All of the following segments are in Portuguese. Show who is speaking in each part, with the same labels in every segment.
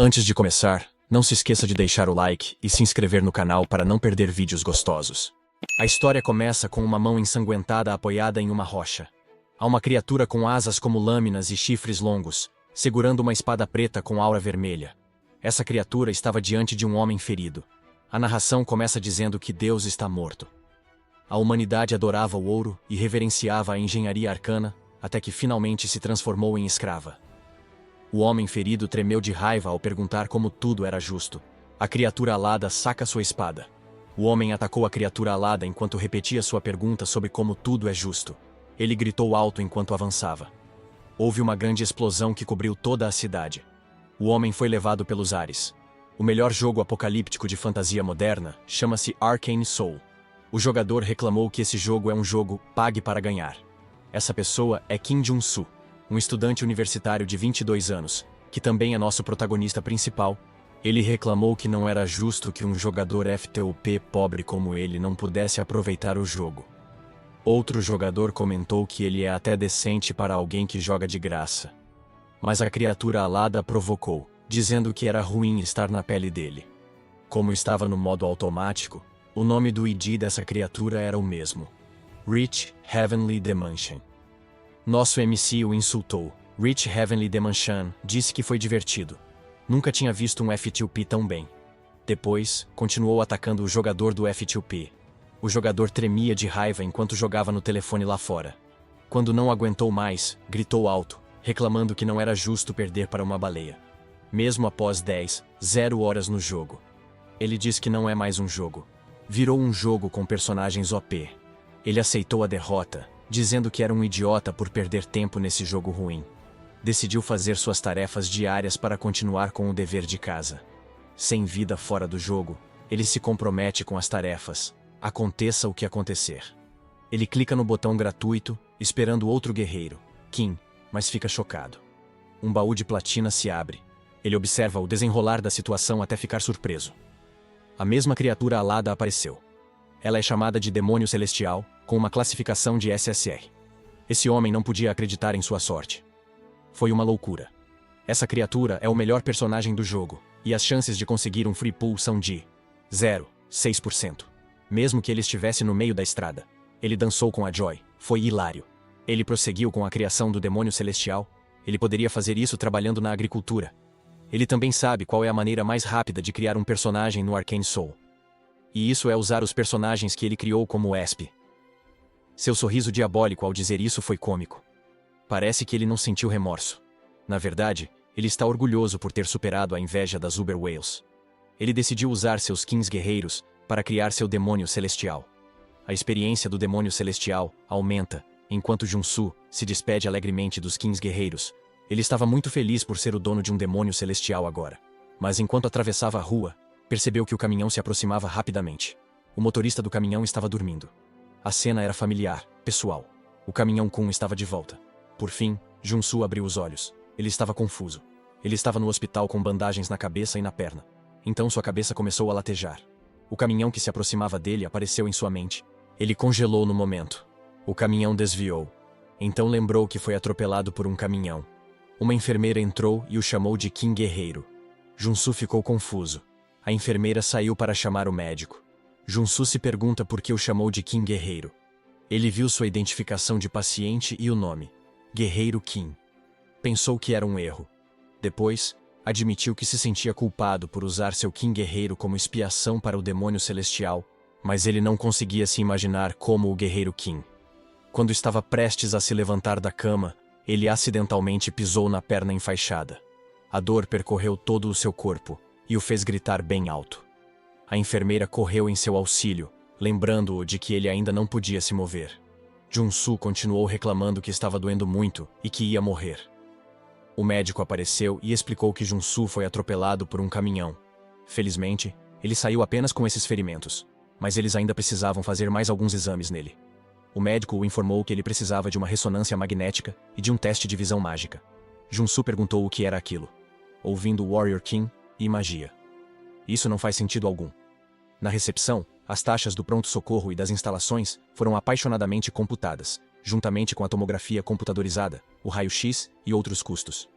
Speaker 1: Antes de começar, não se esqueça de deixar o like e se inscrever no canal para não perder vídeos gostosos. A história começa com uma mão ensanguentada apoiada em uma rocha. Há uma criatura com asas como lâminas e chifres longos, segurando uma espada preta com aura vermelha. Essa criatura estava diante de um homem ferido. A narração começa dizendo que Deus está morto. A humanidade adorava o ouro e reverenciava a engenharia arcana, até que finalmente se transformou em escrava. O homem ferido tremeu de raiva ao perguntar como tudo era justo. A criatura alada saca sua espada. O homem atacou a criatura alada enquanto repetia sua pergunta sobre como tudo é justo. Ele gritou alto enquanto avançava. Houve uma grande explosão que cobriu toda a cidade. O homem foi levado pelos ares. O melhor jogo apocalíptico de fantasia moderna chama-se Arcane Soul. O jogador reclamou que esse jogo é um jogo pague para ganhar. Essa pessoa é Kim Jun-soo, um estudante universitário de 22 anos, que também é nosso protagonista principal. Ele reclamou que não era justo que um jogador FTUP pobre como ele não pudesse aproveitar o jogo. Outro jogador comentou que ele é até decente para alguém que joga de graça. Mas a criatura alada provocou, dizendo que era ruim estar na pele dele. Como estava no modo automático, o nome do ID dessa criatura era o mesmo: Rich Heavenly Dimension. Nosso MC o insultou. Rich Heavenly Dimension disse que foi divertido. Nunca tinha visto um F2P tão bem. Depois, continuou atacando o jogador do F2P. O jogador tremia de raiva enquanto jogava no telefone lá fora. Quando não aguentou mais, gritou alto, reclamando que não era justo perder para uma baleia. Mesmo após 0 horas no jogo. Ele diz que não é mais um jogo. Virou um jogo com personagens OP. Ele aceitou a derrota, dizendo que era um idiota por perder tempo nesse jogo ruim. Decidiu fazer suas tarefas diárias para continuar com o dever de casa. Sem vida fora do jogo, ele se compromete com as tarefas, aconteça o que acontecer. Ele clica no botão gratuito, esperando outro guerreiro, Kim, mas fica chocado. Um baú de platina se abre. Ele observa o desenrolar da situação até ficar surpreso. A mesma criatura alada apareceu. Ela é chamada de Demônio Celestial, com uma classificação de SSR. Esse homem não podia acreditar em sua sorte. Foi uma loucura. Essa criatura é o melhor personagem do jogo, e as chances de conseguir um free pull são de 0,6%. Mesmo que ele estivesse no meio da estrada. Ele dançou com a Joy, foi hilário. Ele prosseguiu com a criação do Demônio Celestial. Ele poderia fazer isso trabalhando na agricultura. Ele também sabe qual é a maneira mais rápida de criar um personagem no Arcane Soul. E isso é usar os personagens que ele criou como ESP. Seu sorriso diabólico ao dizer isso foi cômico. Parece que ele não sentiu remorso. Na verdade, ele está orgulhoso por ter superado a inveja das Uber Whales. Ele decidiu usar seus Kings guerreiros para criar seu Demônio Celestial. A experiência do Demônio Celestial aumenta, enquanto Jun-soo se despede alegremente dos Kings guerreiros. Ele estava muito feliz por ser o dono de um Demônio Celestial agora. Mas enquanto atravessava a rua, percebeu que o caminhão se aproximava rapidamente. O motorista do caminhão estava dormindo. A cena era familiar, pessoal. O caminhão Kun estava de volta. Por fim, Jun-soo abriu os olhos. Ele estava confuso. Ele estava no hospital com bandagens na cabeça e na perna. Então sua cabeça começou a latejar. O caminhão que se aproximava dele apareceu em sua mente. Ele congelou no momento. O caminhão desviou. Então lembrou que foi atropelado por um caminhão. Uma enfermeira entrou e o chamou de Kim Guerreiro. Jun-soo ficou confuso. A enfermeira saiu para chamar o médico. Jun-soo se pergunta por que o chamou de Kim Guerreiro. Ele viu sua identificação de paciente e o nome, Guerreiro Kim. Pensou que era um erro. Depois, admitiu que se sentia culpado por usar seu Kim Guerreiro como expiação para o Demônio Celestial, mas ele não conseguia se imaginar como o Guerreiro Kim. Quando estava prestes a se levantar da cama, ele acidentalmente pisou na perna enfaixada. A dor percorreu todo o seu corpo e o fez gritar bem alto. A enfermeira correu em seu auxílio, lembrando-o de que ele ainda não podia se mover. Jun-soo continuou reclamando que estava doendo muito e que ia morrer. O médico apareceu e explicou que Jun-soo foi atropelado por um caminhão. Felizmente, ele saiu apenas com esses ferimentos, mas eles ainda precisavam fazer mais alguns exames nele. O médico o informou que ele precisava de uma ressonância magnética e de um teste de visão mágica. Jun-soo perguntou o que era aquilo. Ouvindo Warrior King e magia. Isso não faz sentido algum. Na recepção, as taxas do pronto-socorro e das instalações foram apaixonadamente computadas, juntamente com a tomografia computadorizada, o raio-x e outros custos.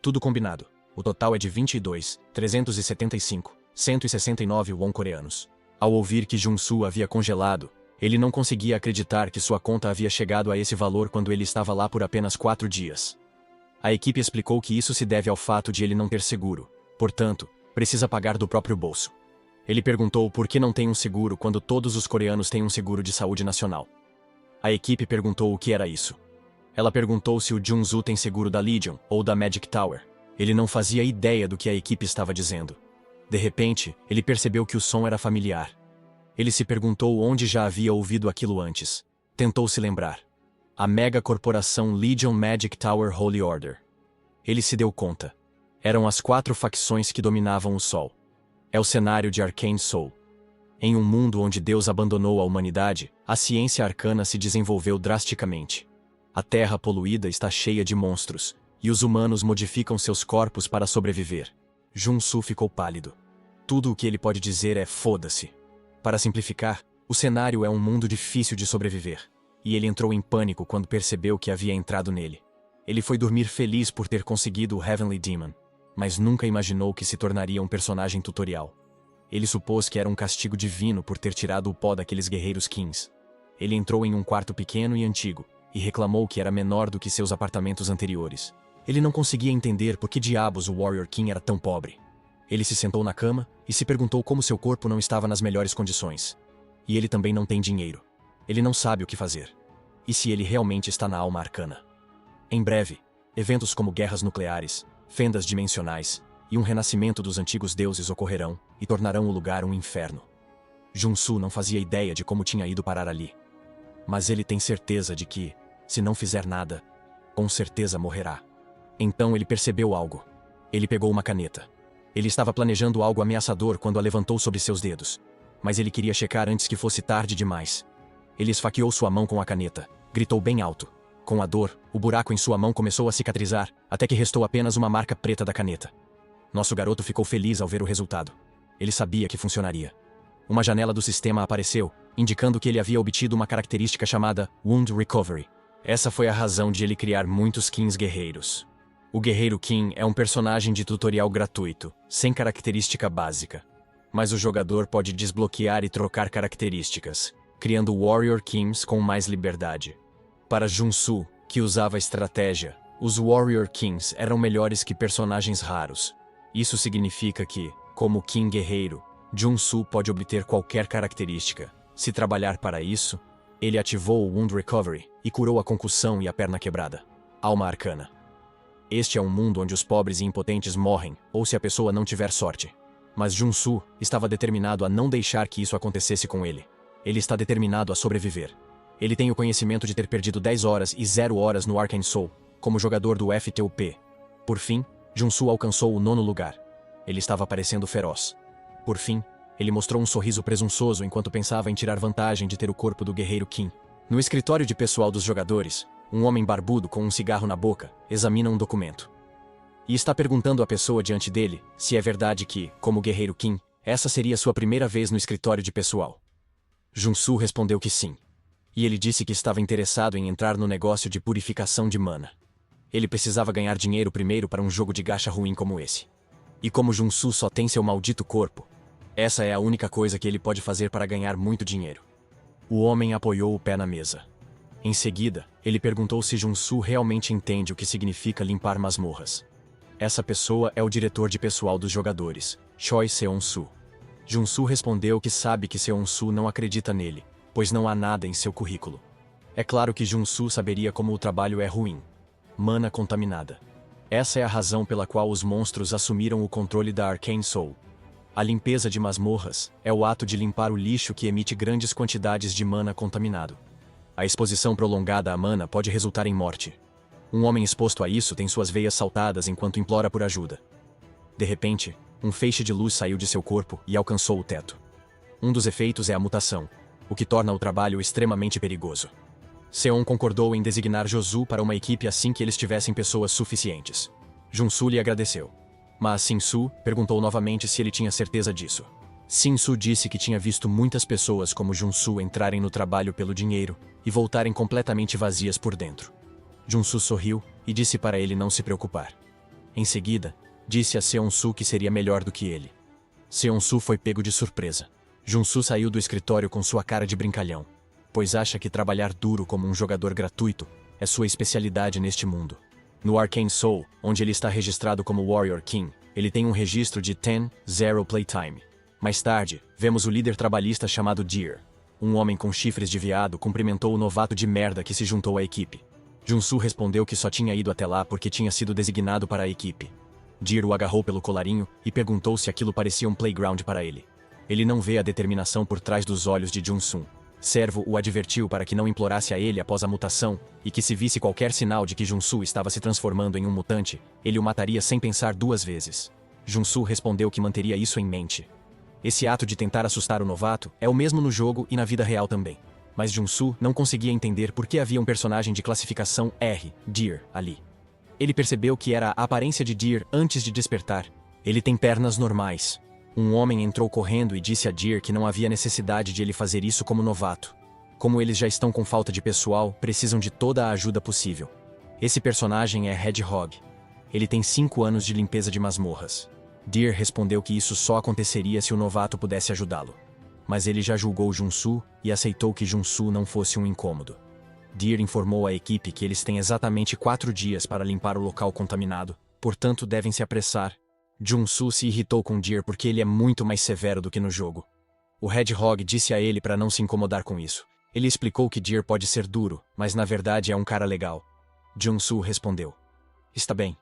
Speaker 1: Tudo combinado. O total é de 22.375.169 won coreanos. Ao ouvir que Jun-soo havia congelado, ele não conseguia acreditar que sua conta havia chegado a esse valor quando ele estava lá por apenas 4 dias. A equipe explicou que isso se deve ao fato de ele não ter seguro, portanto, precisa pagar do próprio bolso. Ele perguntou por que não tem um seguro quando todos os coreanos têm um seguro de saúde nacional. A equipe perguntou o que era isso. Ela perguntou se o Jun-soo tem seguro da Legion ou da Magic Tower. Ele não fazia ideia do que a equipe estava dizendo. De repente, ele percebeu que o som era familiar. Ele se perguntou onde já havia ouvido aquilo antes. Tentou se lembrar. A mega corporação Legion Magic Tower Holy Order. Ele se deu conta. Eram as 4 facções que dominavam o Sol. É o cenário de Arcane Soul. Em um mundo onde Deus abandonou a humanidade, a ciência arcana se desenvolveu drasticamente. A Terra poluída está cheia de monstros, e os humanos modificam seus corpos para sobreviver. Jun-soo ficou pálido. Tudo o que ele pode dizer é foda-se. Para simplificar, o cenário é um mundo difícil de sobreviver, e ele entrou em pânico quando percebeu que havia entrado nele. Ele foi dormir feliz por ter conseguido o Heavenly Demon, mas nunca imaginou que se tornaria um personagem tutorial. Ele supôs que era um castigo divino por ter tirado o pó daqueles guerreiros Kings. Ele entrou em um quarto pequeno e antigo, e reclamou que era menor do que seus apartamentos anteriores. Ele não conseguia entender por que diabos o Warrior King era tão pobre. Ele se sentou na cama e se perguntou como seu corpo não estava nas melhores condições. E ele também não tem dinheiro. Ele não sabe o que fazer. E se ele realmente está na alma arcana? Em breve, eventos como guerras nucleares, fendas dimensionais e um renascimento dos antigos deuses ocorrerão e tornarão o lugar um inferno. Jun-soo não fazia ideia de como tinha ido parar ali. Mas ele tem certeza de que, se não fizer nada, com certeza morrerá. Então ele percebeu algo. Ele pegou uma caneta. Ele estava planejando algo ameaçador quando a levantou sobre seus dedos. Mas ele queria checar antes que fosse tarde demais. Ele esfaqueou sua mão com a caneta. Gritou bem alto. Com a dor, o buraco em sua mão começou a cicatrizar, até que restou apenas uma marca preta da caneta. Nosso garoto ficou feliz ao ver o resultado. Ele sabia que funcionaria. Uma janela do sistema apareceu, indicando que ele havia obtido uma característica chamada Wound Recovery. Essa foi a razão de ele criar muitos Kings guerreiros. O Guerreiro King é um personagem de tutorial gratuito, sem característica básica. Mas o jogador pode desbloquear e trocar características, criando Warrior Kings com mais liberdade. Para Jun-soo, que usava estratégia, os Warrior Kings eram melhores que personagens raros. Isso significa que, como King guerreiro, Jun-soo pode obter qualquer característica. Se trabalhar para isso, ele ativou o Wound Recovery e curou a concussão e a perna quebrada. Alma arcana. Este é um mundo onde os pobres e impotentes morrem, ou se a pessoa não tiver sorte. Mas Jun-soo estava determinado a não deixar que isso acontecesse com ele. Ele está determinado a sobreviver. Ele tem o conhecimento de ter perdido 10 horas e 0 horas no Arcane Soul, como jogador do FTUP. Por fim, Jun-soo alcançou o 9º lugar. Ele estava parecendo feroz. Por fim, ele mostrou um sorriso presunçoso enquanto pensava em tirar vantagem de ter o corpo do Guerreiro King. No escritório de pessoal dos jogadores, um homem barbudo com um cigarro na boca examina um documento. E está perguntando à pessoa diante dele se é verdade que, como Guerreiro King, essa seria sua primeira vez no escritório de pessoal. Jun-soo respondeu que sim. E ele disse que estava interessado em entrar no negócio de purificação de mana. Ele precisava ganhar dinheiro primeiro para um jogo de gacha ruim como esse. E como Jun-soo só tem seu maldito corpo, essa é a única coisa que ele pode fazer para ganhar muito dinheiro. O homem apoiou o pé na mesa. Em seguida, ele perguntou se Jun-soo realmente entende o que significa limpar masmorras. Essa pessoa é o diretor de pessoal dos jogadores, Choi Seon-soo. Jun-soo respondeu que sabe que Seon-soo não acredita nele, pois não há nada em seu currículo. É claro que Jun-soo saberia como o trabalho é ruim. Mana contaminada. Essa é a razão pela qual os monstros assumiram o controle da Arcane Soul. A limpeza de masmorras é o ato de limpar o lixo que emite grandes quantidades de mana contaminado. A exposição prolongada à mana pode resultar em morte. Um homem exposto a isso tem suas veias saltadas enquanto implora por ajuda. De repente, um feixe de luz saiu de seu corpo e alcançou o teto. Um dos efeitos é a mutação, o que torna o trabalho extremamente perigoso. Seon concordou em designar Josu para uma equipe assim que eles tivessem pessoas suficientes. Jun-soo lhe agradeceu. Mas Sin-soo perguntou novamente se ele tinha certeza disso. Sin-soo disse que tinha visto muitas pessoas como Jun-soo entrarem no trabalho pelo dinheiro e voltarem completamente vazias por dentro. Jun-soo sorriu e disse para ele não se preocupar. Em seguida, Disse a Seon-su que seria melhor do que ele. Seon-su foi pego de surpresa. Jun-su saiu do escritório com sua cara de brincalhão, pois acha que trabalhar duro como um jogador gratuito é sua especialidade neste mundo. No Arcane Soul, onde ele está registrado como Warrior King, ele tem um registro de 10-0 playtime. Mais tarde, vemos o líder trabalhista chamado Deer. Um homem com chifres de veado cumprimentou o novato de merda que se juntou à equipe. Jun-su respondeu que só tinha ido até lá porque tinha sido designado para a equipe. Deer o agarrou pelo colarinho e perguntou se aquilo parecia um playground para ele. Ele não vê a determinação por trás dos olhos de Jun-su. Servo o advertiu para que não implorasse a ele após a mutação, e que se visse qualquer sinal de que Jun-su estava se transformando em um mutante, ele o mataria sem pensar duas vezes. Jun-su respondeu que manteria isso em mente. Esse ato de tentar assustar o novato é o mesmo no jogo e na vida real também. Mas Jun-su não conseguia entender por que havia um personagem de classificação R, Deer, ali. Ele percebeu que era a aparência de Deer antes de despertar. Ele tem pernas normais. Um homem entrou correndo e disse a Deer que não havia necessidade de ele fazer isso como novato. Como eles já estão com falta de pessoal, precisam de toda a ajuda possível. Esse personagem é Hedgehog. Ele tem 5 anos de limpeza de masmorras. Deer respondeu que isso só aconteceria se o novato pudesse ajudá-lo. Mas ele já julgou Jun-su e aceitou que Jun-su não fosse um incômodo. Deer informou à equipe que eles têm exatamente 4 dias para limpar o local contaminado, portanto devem se apressar. Jun-su se irritou com Deer porque ele é muito mais severo do que no jogo. O Hedgehog disse a ele para não se incomodar com isso. Ele explicou que Deer pode ser duro, mas na verdade é um cara legal. Jun-su respondeu. Está bem.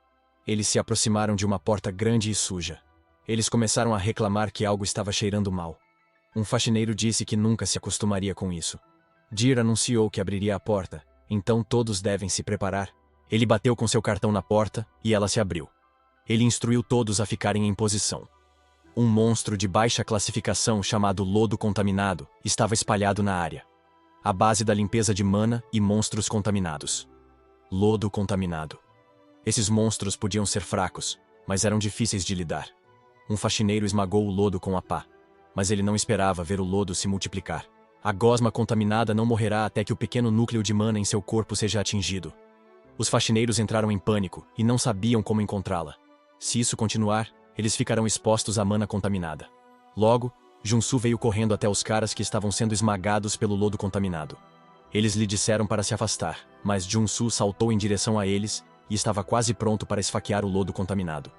Speaker 1: Eles se aproximaram de uma porta grande e suja. Eles começaram a reclamar que algo estava cheirando mal. Um faxineiro disse que nunca se acostumaria com isso. Deer anunciou que abriria a porta, então todos devem se preparar. Ele bateu com seu cartão na porta e ela se abriu. Ele instruiu todos a ficarem em posição. Um monstro de baixa classificação chamado Lodo Contaminado estava espalhado na área. A base da limpeza de mana e monstros contaminados. Lodo Contaminado. Esses monstros podiam ser fracos, mas eram difíceis de lidar. Um faxineiro esmagou o lodo com a pá, mas ele não esperava ver o lodo se multiplicar. A gosma contaminada não morrerá até que o pequeno núcleo de mana em seu corpo seja atingido. Os faxineiros entraram em pânico e não sabiam como encontrá-la. Se isso continuar, eles ficarão expostos à mana contaminada. Logo, Jun-su veio correndo até os caras que estavam sendo esmagados pelo lodo contaminado. Eles lhe disseram para se afastar, mas Jun-su saltou em direção a eles e estava quase pronto para esfaquear o lodo contaminado.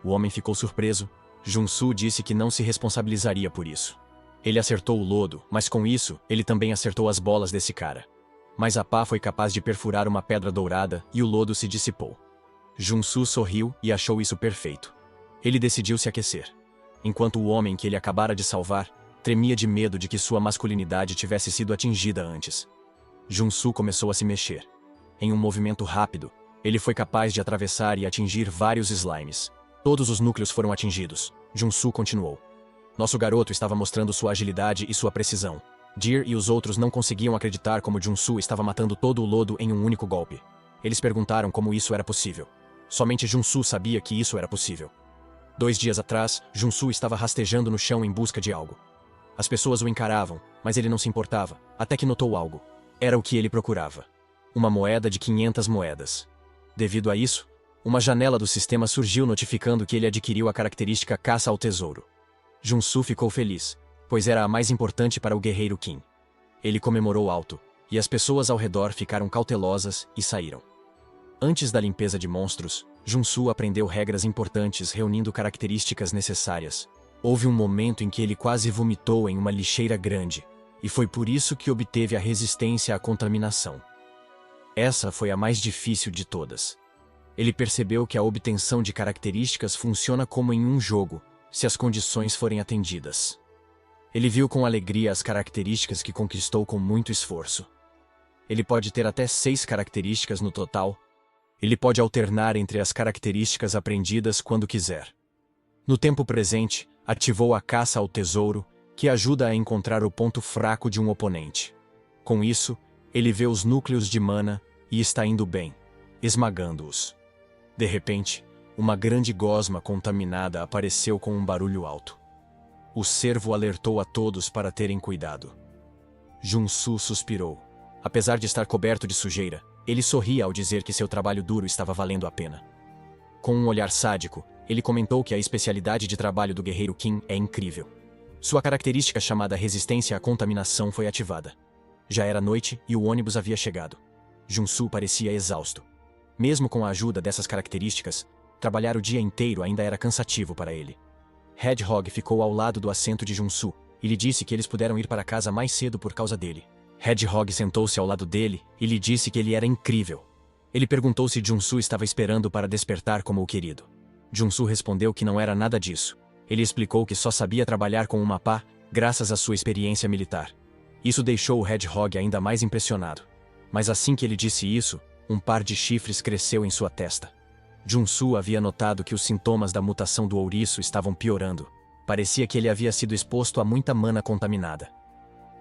Speaker 1: O homem ficou surpreso. Jun-su disse que não se responsabilizaria por isso. Ele acertou o lodo, mas com isso, ele também acertou as bolas desse cara. Mas a pá foi capaz de perfurar uma pedra dourada e o lodo se dissipou. Jun-su sorriu e achou isso perfeito. Ele decidiu se aquecer. Enquanto o homem que ele acabara de salvar tremia de medo de que sua masculinidade tivesse sido atingida antes. Jun-su começou a se mexer. Em um movimento rápido, ele foi capaz de atravessar e atingir vários slimes. Todos os núcleos foram atingidos. Jun-su continuou. Nosso garoto estava mostrando sua agilidade e sua precisão. Deer e os outros não conseguiam acreditar como Jun-su estava matando todo o lodo em um único golpe. Eles perguntaram como isso era possível. Somente Jun-su sabia que isso era possível. 2 dias atrás, Jun-su estava rastejando no chão em busca de algo. As pessoas o encaravam, mas ele não se importava, até que notou algo. Era o que ele procurava. Uma moeda de 500 moedas. Devido a isso, uma janela do sistema surgiu notificando que ele adquiriu a característica Caça ao Tesouro. Jun-su ficou feliz, pois era a mais importante para o guerreiro Qin. Ele comemorou alto, e as pessoas ao redor ficaram cautelosas e saíram. Antes da limpeza de monstros, Jun-su aprendeu regras importantes reunindo características necessárias. Houve um momento em que ele quase vomitou em uma lixeira grande, e foi por isso que obteve a resistência à contaminação. Essa foi a mais difícil de todas. Ele percebeu que a obtenção de características funciona como em um jogo, se as condições forem atendidas. Ele viu com alegria as características que conquistou com muito esforço. Ele pode ter até 6 características no total. Ele pode alternar entre as características aprendidas quando quiser. No tempo presente, ativou a Caça ao Tesouro, que ajuda a encontrar o ponto fraco de um oponente. Com isso, ele vê os núcleos de mana e está indo bem, esmagando-os. De repente, uma grande gosma contaminada apareceu com um barulho alto. O servo alertou a todos para terem cuidado. Jun-su suspirou. Apesar de estar coberto de sujeira, ele sorria ao dizer que seu trabalho duro estava valendo a pena. Com um olhar sádico, Ele comentou que a especialidade de trabalho do Guerreiro Qin é incrível. Sua característica chamada resistência à contaminação foi ativada. Já era noite e o ônibus havia chegado. Junsu parecia exausto. Mesmo com a ajuda dessas características, trabalhar o dia inteiro ainda era cansativo para ele. Hedgehog ficou ao lado do assento de Junsu e lhe disse que eles puderam ir para casa mais cedo por causa dele. Hedgehog sentou-se ao lado dele e lhe disse que ele era incrível. Ele perguntou se Junsu estava esperando para despertar como o querido. Junsu respondeu que não era nada disso. Ele explicou que só sabia trabalhar com uma pá, graças à sua experiência militar. Isso deixou o Hedgehog ainda mais impressionado. Mas assim que ele disse isso, um par de chifres cresceu em sua testa. Junsu havia notado que os sintomas da mutação do ouriço estavam piorando. Parecia que ele havia sido exposto a muita mana contaminada.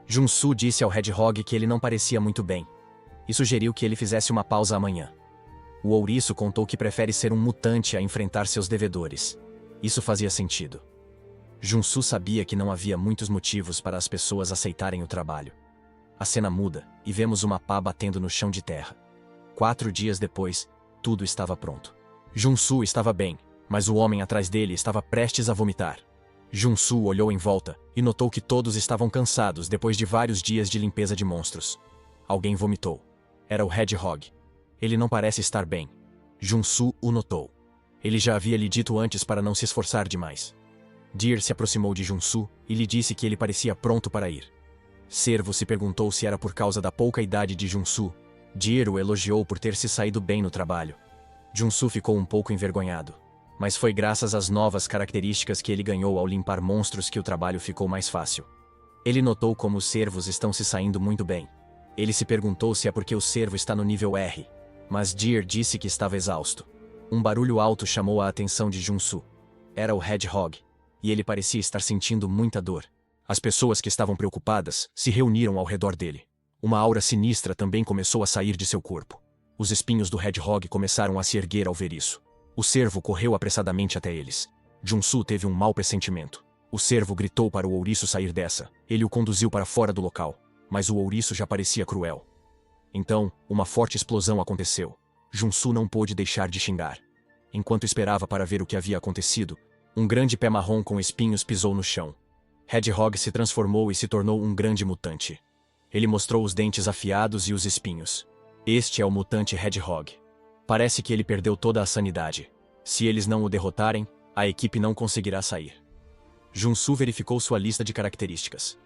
Speaker 1: Junsu disse ao Hedgehog que ele não parecia muito bem, e sugeriu que ele fizesse uma pausa amanhã. O ouriço contou que prefere ser um mutante a enfrentar seus devedores. Isso fazia sentido. Junsu sabia que não havia muitos motivos para as pessoas aceitarem o trabalho. A cena muda, e vemos uma pá batendo no chão de terra. 4 dias depois, tudo estava pronto. Junsu estava bem, mas o homem atrás dele estava prestes a vomitar. Junsu olhou em volta e notou que todos estavam cansados depois de vários dias de limpeza de monstros. Alguém vomitou. Era o Hedgehog. Ele não parece estar bem. Junsu o notou. Ele já havia lhe dito antes para não se esforçar demais. Deer se aproximou de Junsu e lhe disse que ele parecia pronto para ir. Cervo se perguntou se era por causa da pouca idade de Junsu. Deer o elogiou por ter se saído bem no trabalho. Junsu ficou um pouco envergonhado. Mas foi graças às novas características que ele ganhou ao limpar monstros que o trabalho ficou mais fácil. Ele notou como os cervos estão se saindo muito bem. Ele se perguntou se é porque o cervo está no nível R. Mas Deer disse que estava exausto. Um barulho alto chamou a atenção de Junsu. Era o Hedgehog. E ele parecia estar sentindo muita dor. As pessoas que estavam preocupadas se reuniram ao redor dele. Uma aura sinistra também começou a sair de seu corpo. Os espinhos do Hedgehog começaram a se erguer ao ver isso. O cervo correu apressadamente até eles. Junsu teve um mau pressentimento. O cervo gritou para o ouriço sair dessa. Ele o conduziu para fora do local. Mas o ouriço já parecia cruel. Então, uma forte explosão aconteceu. Junsu não pôde deixar de xingar. Enquanto esperava para ver o que havia acontecido, um grande pé marrom com espinhos pisou no chão. Hedgehog se transformou e se tornou um grande mutante. Ele mostrou os dentes afiados e os espinhos. Este é o mutante Hedgehog. Parece que ele perdeu toda a sanidade. Se eles não o derrotarem, a equipe não conseguirá sair. Junsu verificou sua lista de características.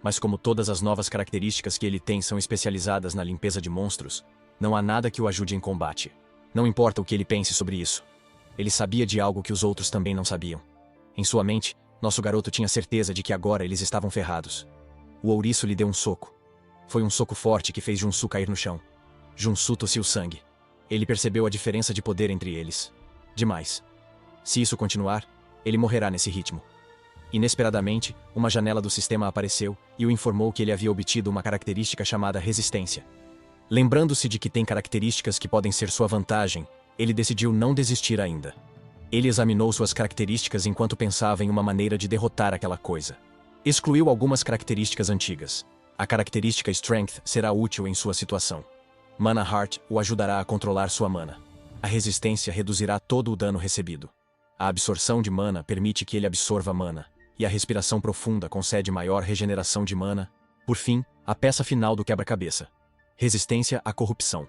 Speaker 1: Mas como todas as novas características que ele tem são especializadas na limpeza de monstros, não há nada que o ajude em combate. Não importa o que ele pense sobre isso. Ele sabia de algo que os outros também não sabiam. Em sua mente, nosso garoto tinha certeza de que agora eles estavam ferrados. O ouriço lhe deu um soco. Foi um soco forte que fez Junsu cair no chão. Junsu tossiu sangue. Ele percebeu a diferença de poder entre eles. Demais. Se isso continuar, ele morrerá nesse ritmo. Inesperadamente, uma janela do sistema apareceu e o informou que ele havia obtido uma característica chamada resistência. Lembrando-se de que tem características que podem ser sua vantagem, ele decidiu não desistir ainda. Ele examinou suas características enquanto pensava em uma maneira de derrotar aquela coisa. Excluiu algumas características antigas. A característica Strength será útil em sua situação. Mana Heart o ajudará a controlar sua mana. A resistência reduzirá todo o dano recebido. A absorção de mana permite que ele absorva mana, e a respiração profunda concede maior regeneração de mana. Por fim, a peça final do quebra-cabeça. Resistência à corrupção.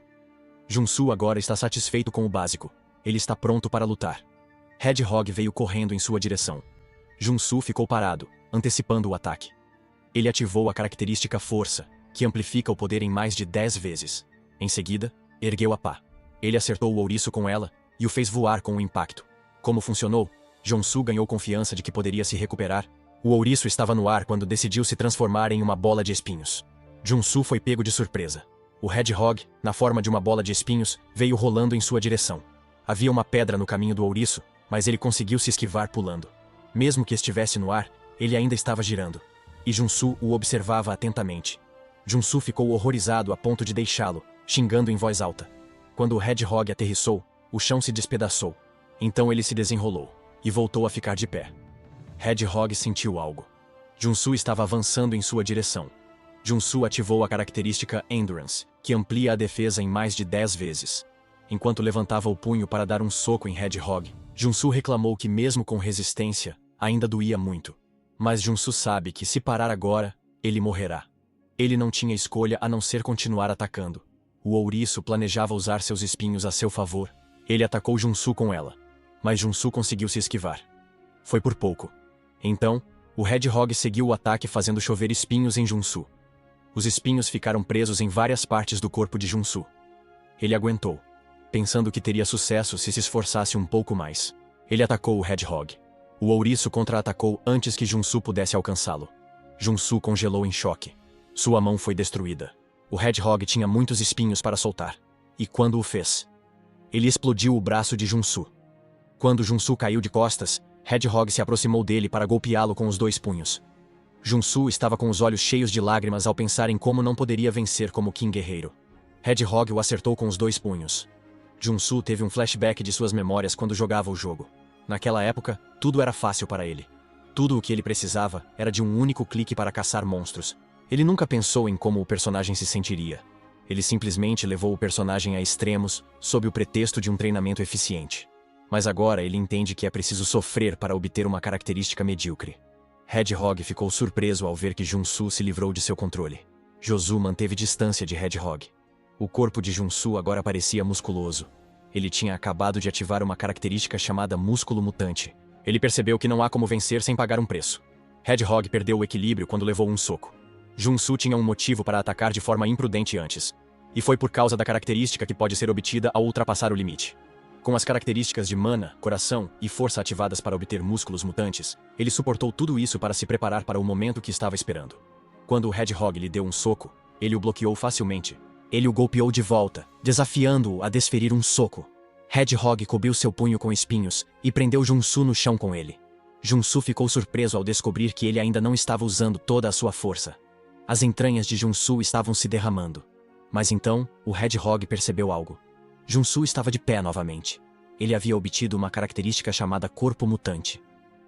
Speaker 1: Junsu agora está satisfeito com o básico. Ele está pronto para lutar. Hedgehog veio correndo em sua direção. Junsu ficou parado, antecipando o ataque. Ele ativou a característica Força, que amplifica o poder em mais de 10 vezes. Em seguida, ergueu a pá. Ele acertou o ouriço com ela e o fez voar com o impacto. Como funcionou, Junsu ganhou confiança de que poderia se recuperar. O ouriço estava no ar quando decidiu se transformar em uma bola de espinhos. Junsu foi pego de surpresa. O Hedgehog, na forma de uma bola de espinhos, veio rolando em sua direção. Havia uma pedra no caminho do ouriço, mas ele conseguiu se esquivar pulando. Mesmo que estivesse no ar, ele ainda estava girando. E Junsu o observava atentamente. Junsu ficou horrorizado a ponto de deixá-lo, xingando em voz alta. Quando o Hedgehog aterrissou, o chão se despedaçou. Então ele se desenrolou e voltou a ficar de pé. Hedgehog sentiu algo. Junsu estava avançando em sua direção. Junsu ativou a característica Endurance, que amplia a defesa em mais de 10 vezes. Enquanto levantava o punho para dar um soco em Hedgehog, Junsu reclamou que mesmo com resistência, ainda doía muito. Mas Junsu sabe que se parar agora, ele morrerá. Ele não tinha escolha a não ser continuar atacando. O ouriço planejava usar seus espinhos a seu favor. Ele atacou Junsu com ela. Mas Junsu conseguiu se esquivar. Foi por pouco. Então, o Hedgehog seguiu o ataque fazendo chover espinhos em Junsu. Os espinhos ficaram presos em várias partes do corpo de Junsu. Ele aguentou, pensando que teria sucesso se esforçasse um pouco mais. Ele atacou o Hedgehog. O ouriço contra-atacou antes que Junsu pudesse alcançá-lo. Junsu congelou em choque. Sua mão foi destruída. O Hedgehog tinha muitos espinhos para soltar. E quando o fez, ele explodiu o braço de Junsu. Quando Junsu caiu de costas, Hedgehog se aproximou dele para golpeá-lo com os 2 punhos. Junsu estava com os olhos cheios de lágrimas ao pensar em como não poderia vencer como King Guerreiro. Hedgehog o acertou com os 2 punhos. Junsu teve um flashback de suas memórias quando jogava o jogo. Naquela época, tudo era fácil para ele. Tudo o que ele precisava era de um único clique para caçar monstros. Ele nunca pensou em como o personagem se sentiria. Ele simplesmente levou o personagem a extremos, sob o pretexto de um treinamento eficiente. Mas agora ele entende que é preciso sofrer para obter uma característica medíocre. Hedgehog ficou surpreso ao ver que Junsu se livrou de seu controle. Josu manteve distância de Hedgehog. O corpo de Junsu agora parecia musculoso. Ele tinha acabado de ativar uma característica chamada músculo mutante. Ele percebeu que não há como vencer sem pagar um preço. Hedgehog perdeu o equilíbrio quando levou um soco. Junsu tinha um motivo para atacar de forma imprudente antes. E foi por causa da característica que pode ser obtida ao ultrapassar o limite. Com as características de mana, coração e força ativadas para obter músculos mutantes, ele suportou tudo isso para se preparar para o momento que estava esperando. Quando o Hedgehog lhe deu um soco, ele o bloqueou facilmente. Ele o golpeou de volta, desafiando-o a desferir um soco. Hedgehog cobriu seu punho com espinhos e prendeu Junsu no chão com ele. Junsu ficou surpreso ao descobrir que ele ainda não estava usando toda a sua força. As entranhas de Junsu estavam se derramando. Mas então, o Hedgehog percebeu algo. Junsu estava de pé novamente. Ele havia obtido uma característica chamada Corpo Mutante.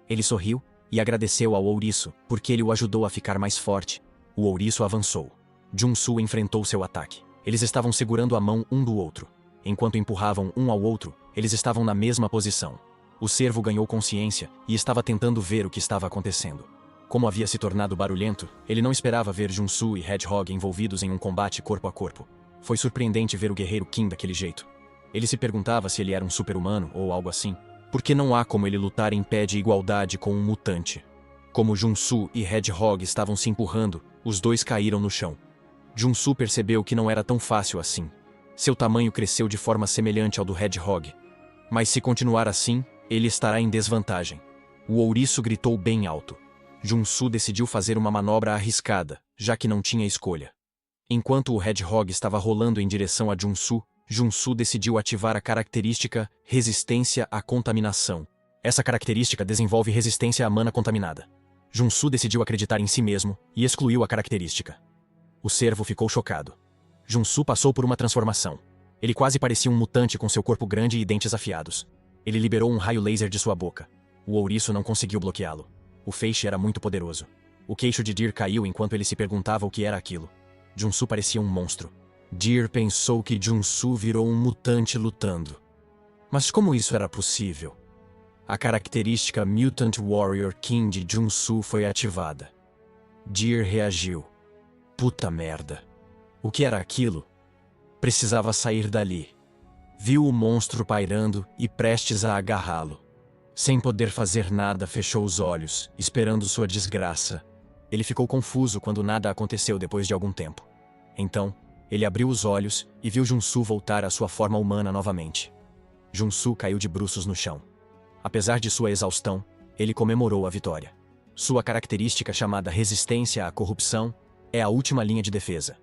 Speaker 1: Ele sorriu e agradeceu ao ouriço, porque ele o ajudou a ficar mais forte. O ouriço avançou. Junsu enfrentou seu ataque. Eles estavam segurando a mão um do outro. Enquanto empurravam um ao outro, eles estavam na mesma posição. O cervo ganhou consciência e estava tentando ver o que estava acontecendo. Como havia se tornado barulhento, ele não esperava ver Junsu e Hedgehog envolvidos em um combate corpo a corpo. Foi surpreendente ver o guerreiro King daquele jeito. Ele se perguntava se ele era um super-humano ou algo assim, porque não há como ele lutar em pé de igualdade com um mutante. Como Junsu e Hedgehog estavam se empurrando, os dois caíram no chão. Junsu percebeu que não era tão fácil assim. Seu tamanho cresceu de forma semelhante ao do Hedgehog. Mas se continuar assim, ele estará em desvantagem. O ouriço gritou bem alto. Junsu decidiu fazer uma manobra arriscada, já que não tinha escolha. Enquanto o Hedgehog estava rolando em direção a Junsu, Junsu decidiu ativar a característica Resistência à Contaminação. Essa característica desenvolve resistência à mana contaminada. Junsu decidiu acreditar em si mesmo e excluiu a característica. O cervo ficou chocado. Junsu passou por uma transformação. Ele quase parecia um mutante com seu corpo grande e dentes afiados. Ele liberou um raio laser de sua boca. O ouriço não conseguiu bloqueá-lo. O feixe era muito poderoso. O queixo de Deer caiu enquanto ele se perguntava o que era aquilo. Junsu parecia um monstro. Deer pensou que Junsu virou um mutante lutando. Mas como isso era possível? A característica Mutant Warrior King de Junsu foi ativada. Deer reagiu. Puta merda. O que era aquilo? Precisava sair dali. Viu o monstro pairando e prestes a agarrá-lo. Sem poder fazer nada, fechou os olhos, esperando sua desgraça. Ele ficou confuso quando nada aconteceu depois de algum tempo. Então, ele abriu os olhos e viu Junsu voltar à sua forma humana novamente. Junsu caiu de bruços no chão. Apesar de sua exaustão, ele comemorou a vitória. Sua característica chamada Resistência à Corrupção é a última linha de defesa.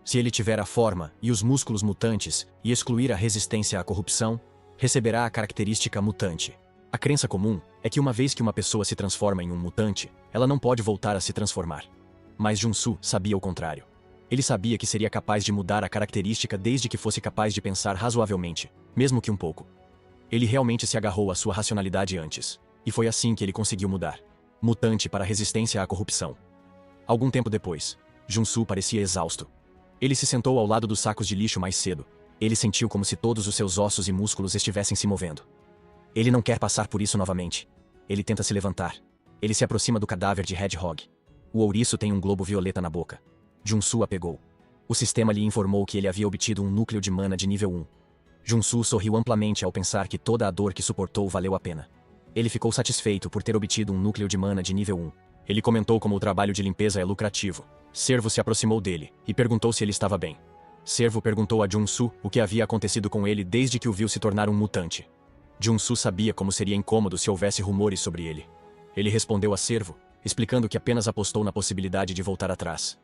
Speaker 1: Se ele tiver a forma e os músculos mutantes e excluir a resistência à corrupção, receberá a característica mutante. A crença comum é que uma vez que uma pessoa se transforma em um mutante, ela não pode voltar a se transformar. Mas Junsu sabia o contrário. Ele sabia que seria capaz de mudar a característica desde que fosse capaz de pensar razoavelmente, mesmo que um pouco. Ele realmente se agarrou à sua racionalidade antes, e foi assim que ele conseguiu mudar. Mutante para resistência à corrupção. Algum tempo depois, Junsu parecia exausto. Ele se sentou ao lado dos sacos de lixo mais cedo. Ele sentiu como se todos os seus ossos e músculos estivessem se movendo. Ele não quer passar por isso novamente. Ele tenta se levantar. Ele se aproxima do cadáver de Hedgehog. O ouriço tem um globo violeta na boca. Junsu a pegou. O sistema lhe informou que ele havia obtido um núcleo de mana de nível 1. Junsu sorriu amplamente ao pensar que toda a dor que suportou valeu a pena. Ele ficou satisfeito por ter obtido um núcleo de mana de nível 1. Ele comentou como o trabalho de limpeza é lucrativo. Servo se aproximou dele e perguntou se ele estava bem. Servo perguntou a Junsu o que havia acontecido com ele desde que o viu se tornar um mutante. Junsu sabia como seria incômodo se houvesse rumores sobre ele. Ele respondeu a Servo, explicando que apenas apostou na possibilidade de voltar atrás.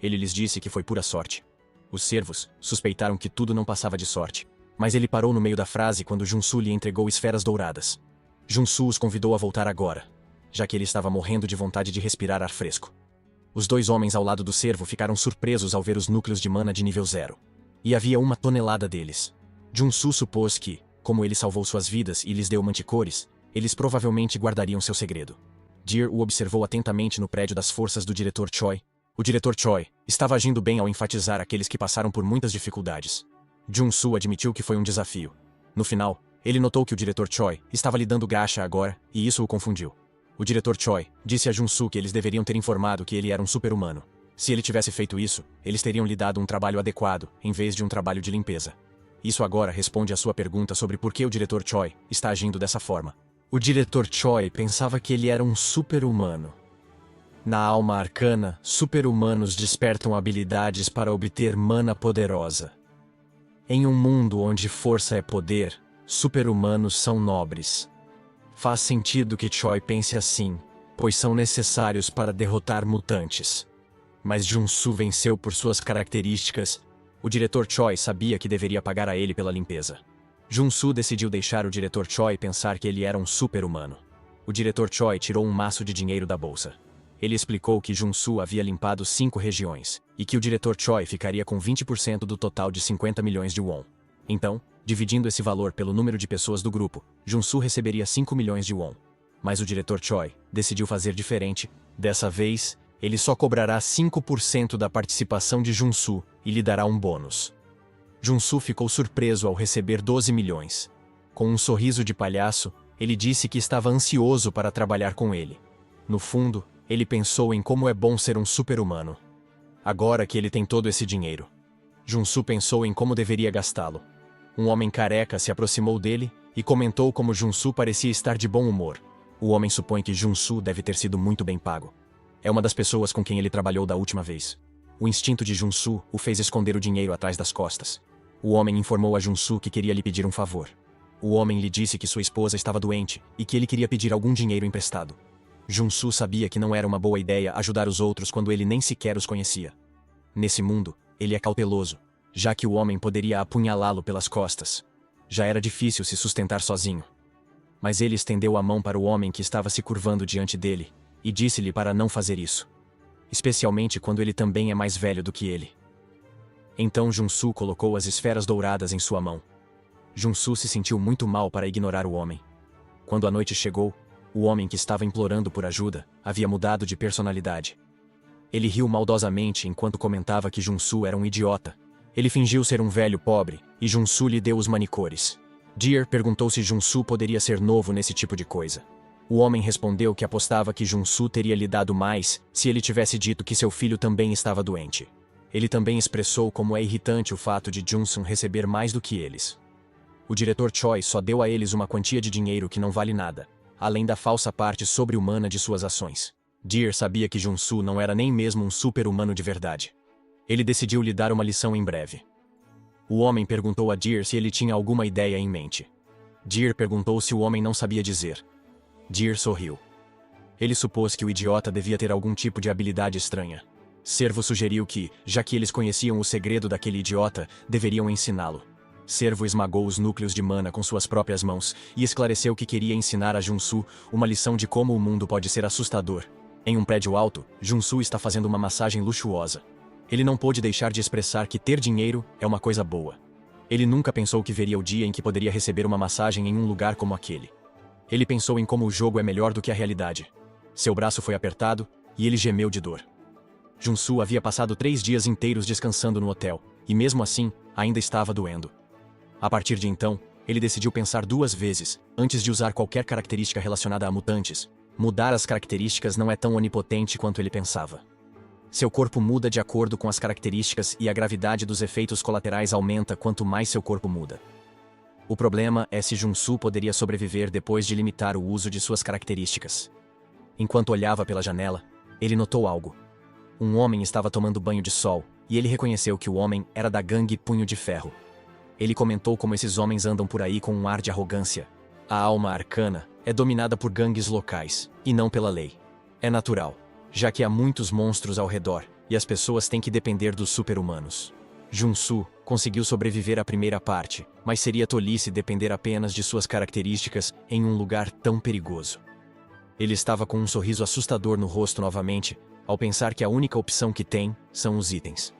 Speaker 1: Ele lhes disse que foi pura sorte. Os servos suspeitaram que tudo não passava de sorte, mas ele parou no meio da frase quando Junsu lhe entregou esferas douradas. Junsu os convidou a voltar agora, já que ele estava morrendo de vontade de respirar ar fresco. Os dois homens ao lado do servo ficaram surpresos ao ver os núcleos de mana de nível 0. E havia 1 tonelada deles. Junsu supôs que, como ele salvou suas vidas e lhes deu manticores, eles provavelmente guardariam seu segredo. Deer o observou atentamente no prédio das forças do diretor Choi. O diretor Choi estava agindo bem ao enfatizar aqueles que passaram por muitas dificuldades. Junsu admitiu que foi um desafio. No final, ele notou que o diretor Choi estava lhe dando gacha agora, e isso o confundiu. O diretor Choi disse a Junsu que eles deveriam ter informado que ele era um super-humano. Se ele tivesse feito isso, eles teriam lhe dado um trabalho adequado, em vez de um trabalho de limpeza. Isso agora responde à sua pergunta sobre por que o diretor Choi está agindo dessa forma. O diretor Choi pensava que ele era um super-humano. Na alma arcana, super-humanos despertam habilidades para obter mana poderosa. Em um mundo onde força é poder, super-humanos são nobres. Faz sentido que Choi pense assim, pois são necessários para derrotar mutantes. Mas Junsu venceu por suas características. O diretor Choi sabia que deveria pagar a ele pela limpeza. Junsu decidiu deixar o diretor Choi pensar que ele era um super-humano. O diretor Choi tirou um maço de dinheiro da bolsa. Ele explicou que Junsu havia limpado 5 regiões, e que o diretor Choi ficaria com 20% do total de 50 milhões de won. Então, dividindo esse valor pelo número de pessoas do grupo, Junsu receberia 5 milhões de won. Mas o diretor Choi decidiu fazer diferente. Dessa vez, ele só cobrará 5% da participação de Junsu e lhe dará um bônus. Junsu ficou surpreso ao receber 12 milhões. Com um sorriso de palhaço, ele disse que estava ansioso para trabalhar com ele. No fundo, ele pensou em como é bom ser um super-humano. Agora que ele tem todo esse dinheiro, Junsu pensou em como deveria gastá-lo. Um homem careca se aproximou dele e comentou como Junsu parecia estar de bom humor. O homem supõe que Junsu deve ter sido muito bem pago. É uma das pessoas com quem ele trabalhou da última vez. O instinto de Junsu o fez esconder o dinheiro atrás das costas. O homem informou a Junsu que queria lhe pedir um favor. O homem lhe disse que sua esposa estava doente e que ele queria pedir algum dinheiro emprestado. Junsu sabia que não era uma boa ideia ajudar os outros quando ele nem sequer os conhecia. Nesse mundo, ele é cauteloso, já que o homem poderia apunhalá-lo pelas costas. Já era difícil se sustentar sozinho. Mas ele estendeu a mão para o homem que estava se curvando diante dele, e disse-lhe para não fazer isso. Especialmente quando ele também é mais velho do que ele. Então Junsu colocou as esferas douradas em sua mão. Junsu se sentiu muito mal para ignorar o homem. Quando a noite chegou, o homem que estava implorando por ajuda havia mudado de personalidade. Ele riu maldosamente enquanto comentava que Junsu era um idiota. Ele fingiu ser um velho pobre, e Junsu lhe deu os manicores. Deer perguntou se Junsu poderia ser novo nesse tipo de coisa. O homem respondeu que apostava que Junsu teria lhe dado mais se ele tivesse dito que seu filho também estava doente. Ele também expressou como é irritante o fato de Junsun receber mais do que eles. O diretor Choi só deu a eles uma quantia de dinheiro que não vale nada, além da falsa parte sobre-humana de suas ações. Deer sabia que Junsu não era nem mesmo um super-humano de verdade. Ele decidiu lhe dar uma lição em breve. O homem perguntou a Deer se ele tinha alguma ideia em mente. Deer perguntou se o homem não sabia dizer. Deer sorriu. Ele supôs que o idiota devia ter algum tipo de habilidade estranha. Servo sugeriu que, já que eles conheciam o segredo daquele idiota, deveriam ensiná-lo. Servo esmagou os núcleos de mana com suas próprias mãos e esclareceu que queria ensinar a Junsu uma lição de como o mundo pode ser assustador. Em um prédio alto, Junsu está fazendo uma massagem luxuosa. Ele não pôde deixar de expressar que ter dinheiro é uma coisa boa. Ele nunca pensou que veria o dia em que poderia receber uma massagem em um lugar como aquele. Ele pensou em como o jogo é melhor do que a realidade. Seu braço foi apertado, e ele gemeu de dor. Junsu havia passado 3 dias inteiros descansando no hotel, e mesmo assim, ainda estava doendo. A partir de então, ele decidiu pensar 2 vezes, antes de usar qualquer característica relacionada a mutantes. Mudar as características não é tão onipotente quanto ele pensava. Seu corpo muda de acordo com as características e a gravidade dos efeitos colaterais aumenta quanto mais seu corpo muda. O problema é se Junsu poderia sobreviver depois de limitar o uso de suas características. Enquanto olhava pela janela, ele notou algo. Um homem estava tomando banho de sol, e ele reconheceu que o homem era da gangue Punho de Ferro. Ele comentou como esses homens andam por aí com um ar de arrogância. A alma arcana é dominada por gangues locais, e não pela lei. É natural, já que há muitos monstros ao redor, e as pessoas têm que depender dos super-humanos. Junsu conseguiu sobreviver à primeira parte, mas seria tolice depender apenas de suas características em um lugar tão perigoso. Ele estava com um sorriso assustador no rosto novamente, ao pensar que a única opção que tem são os itens.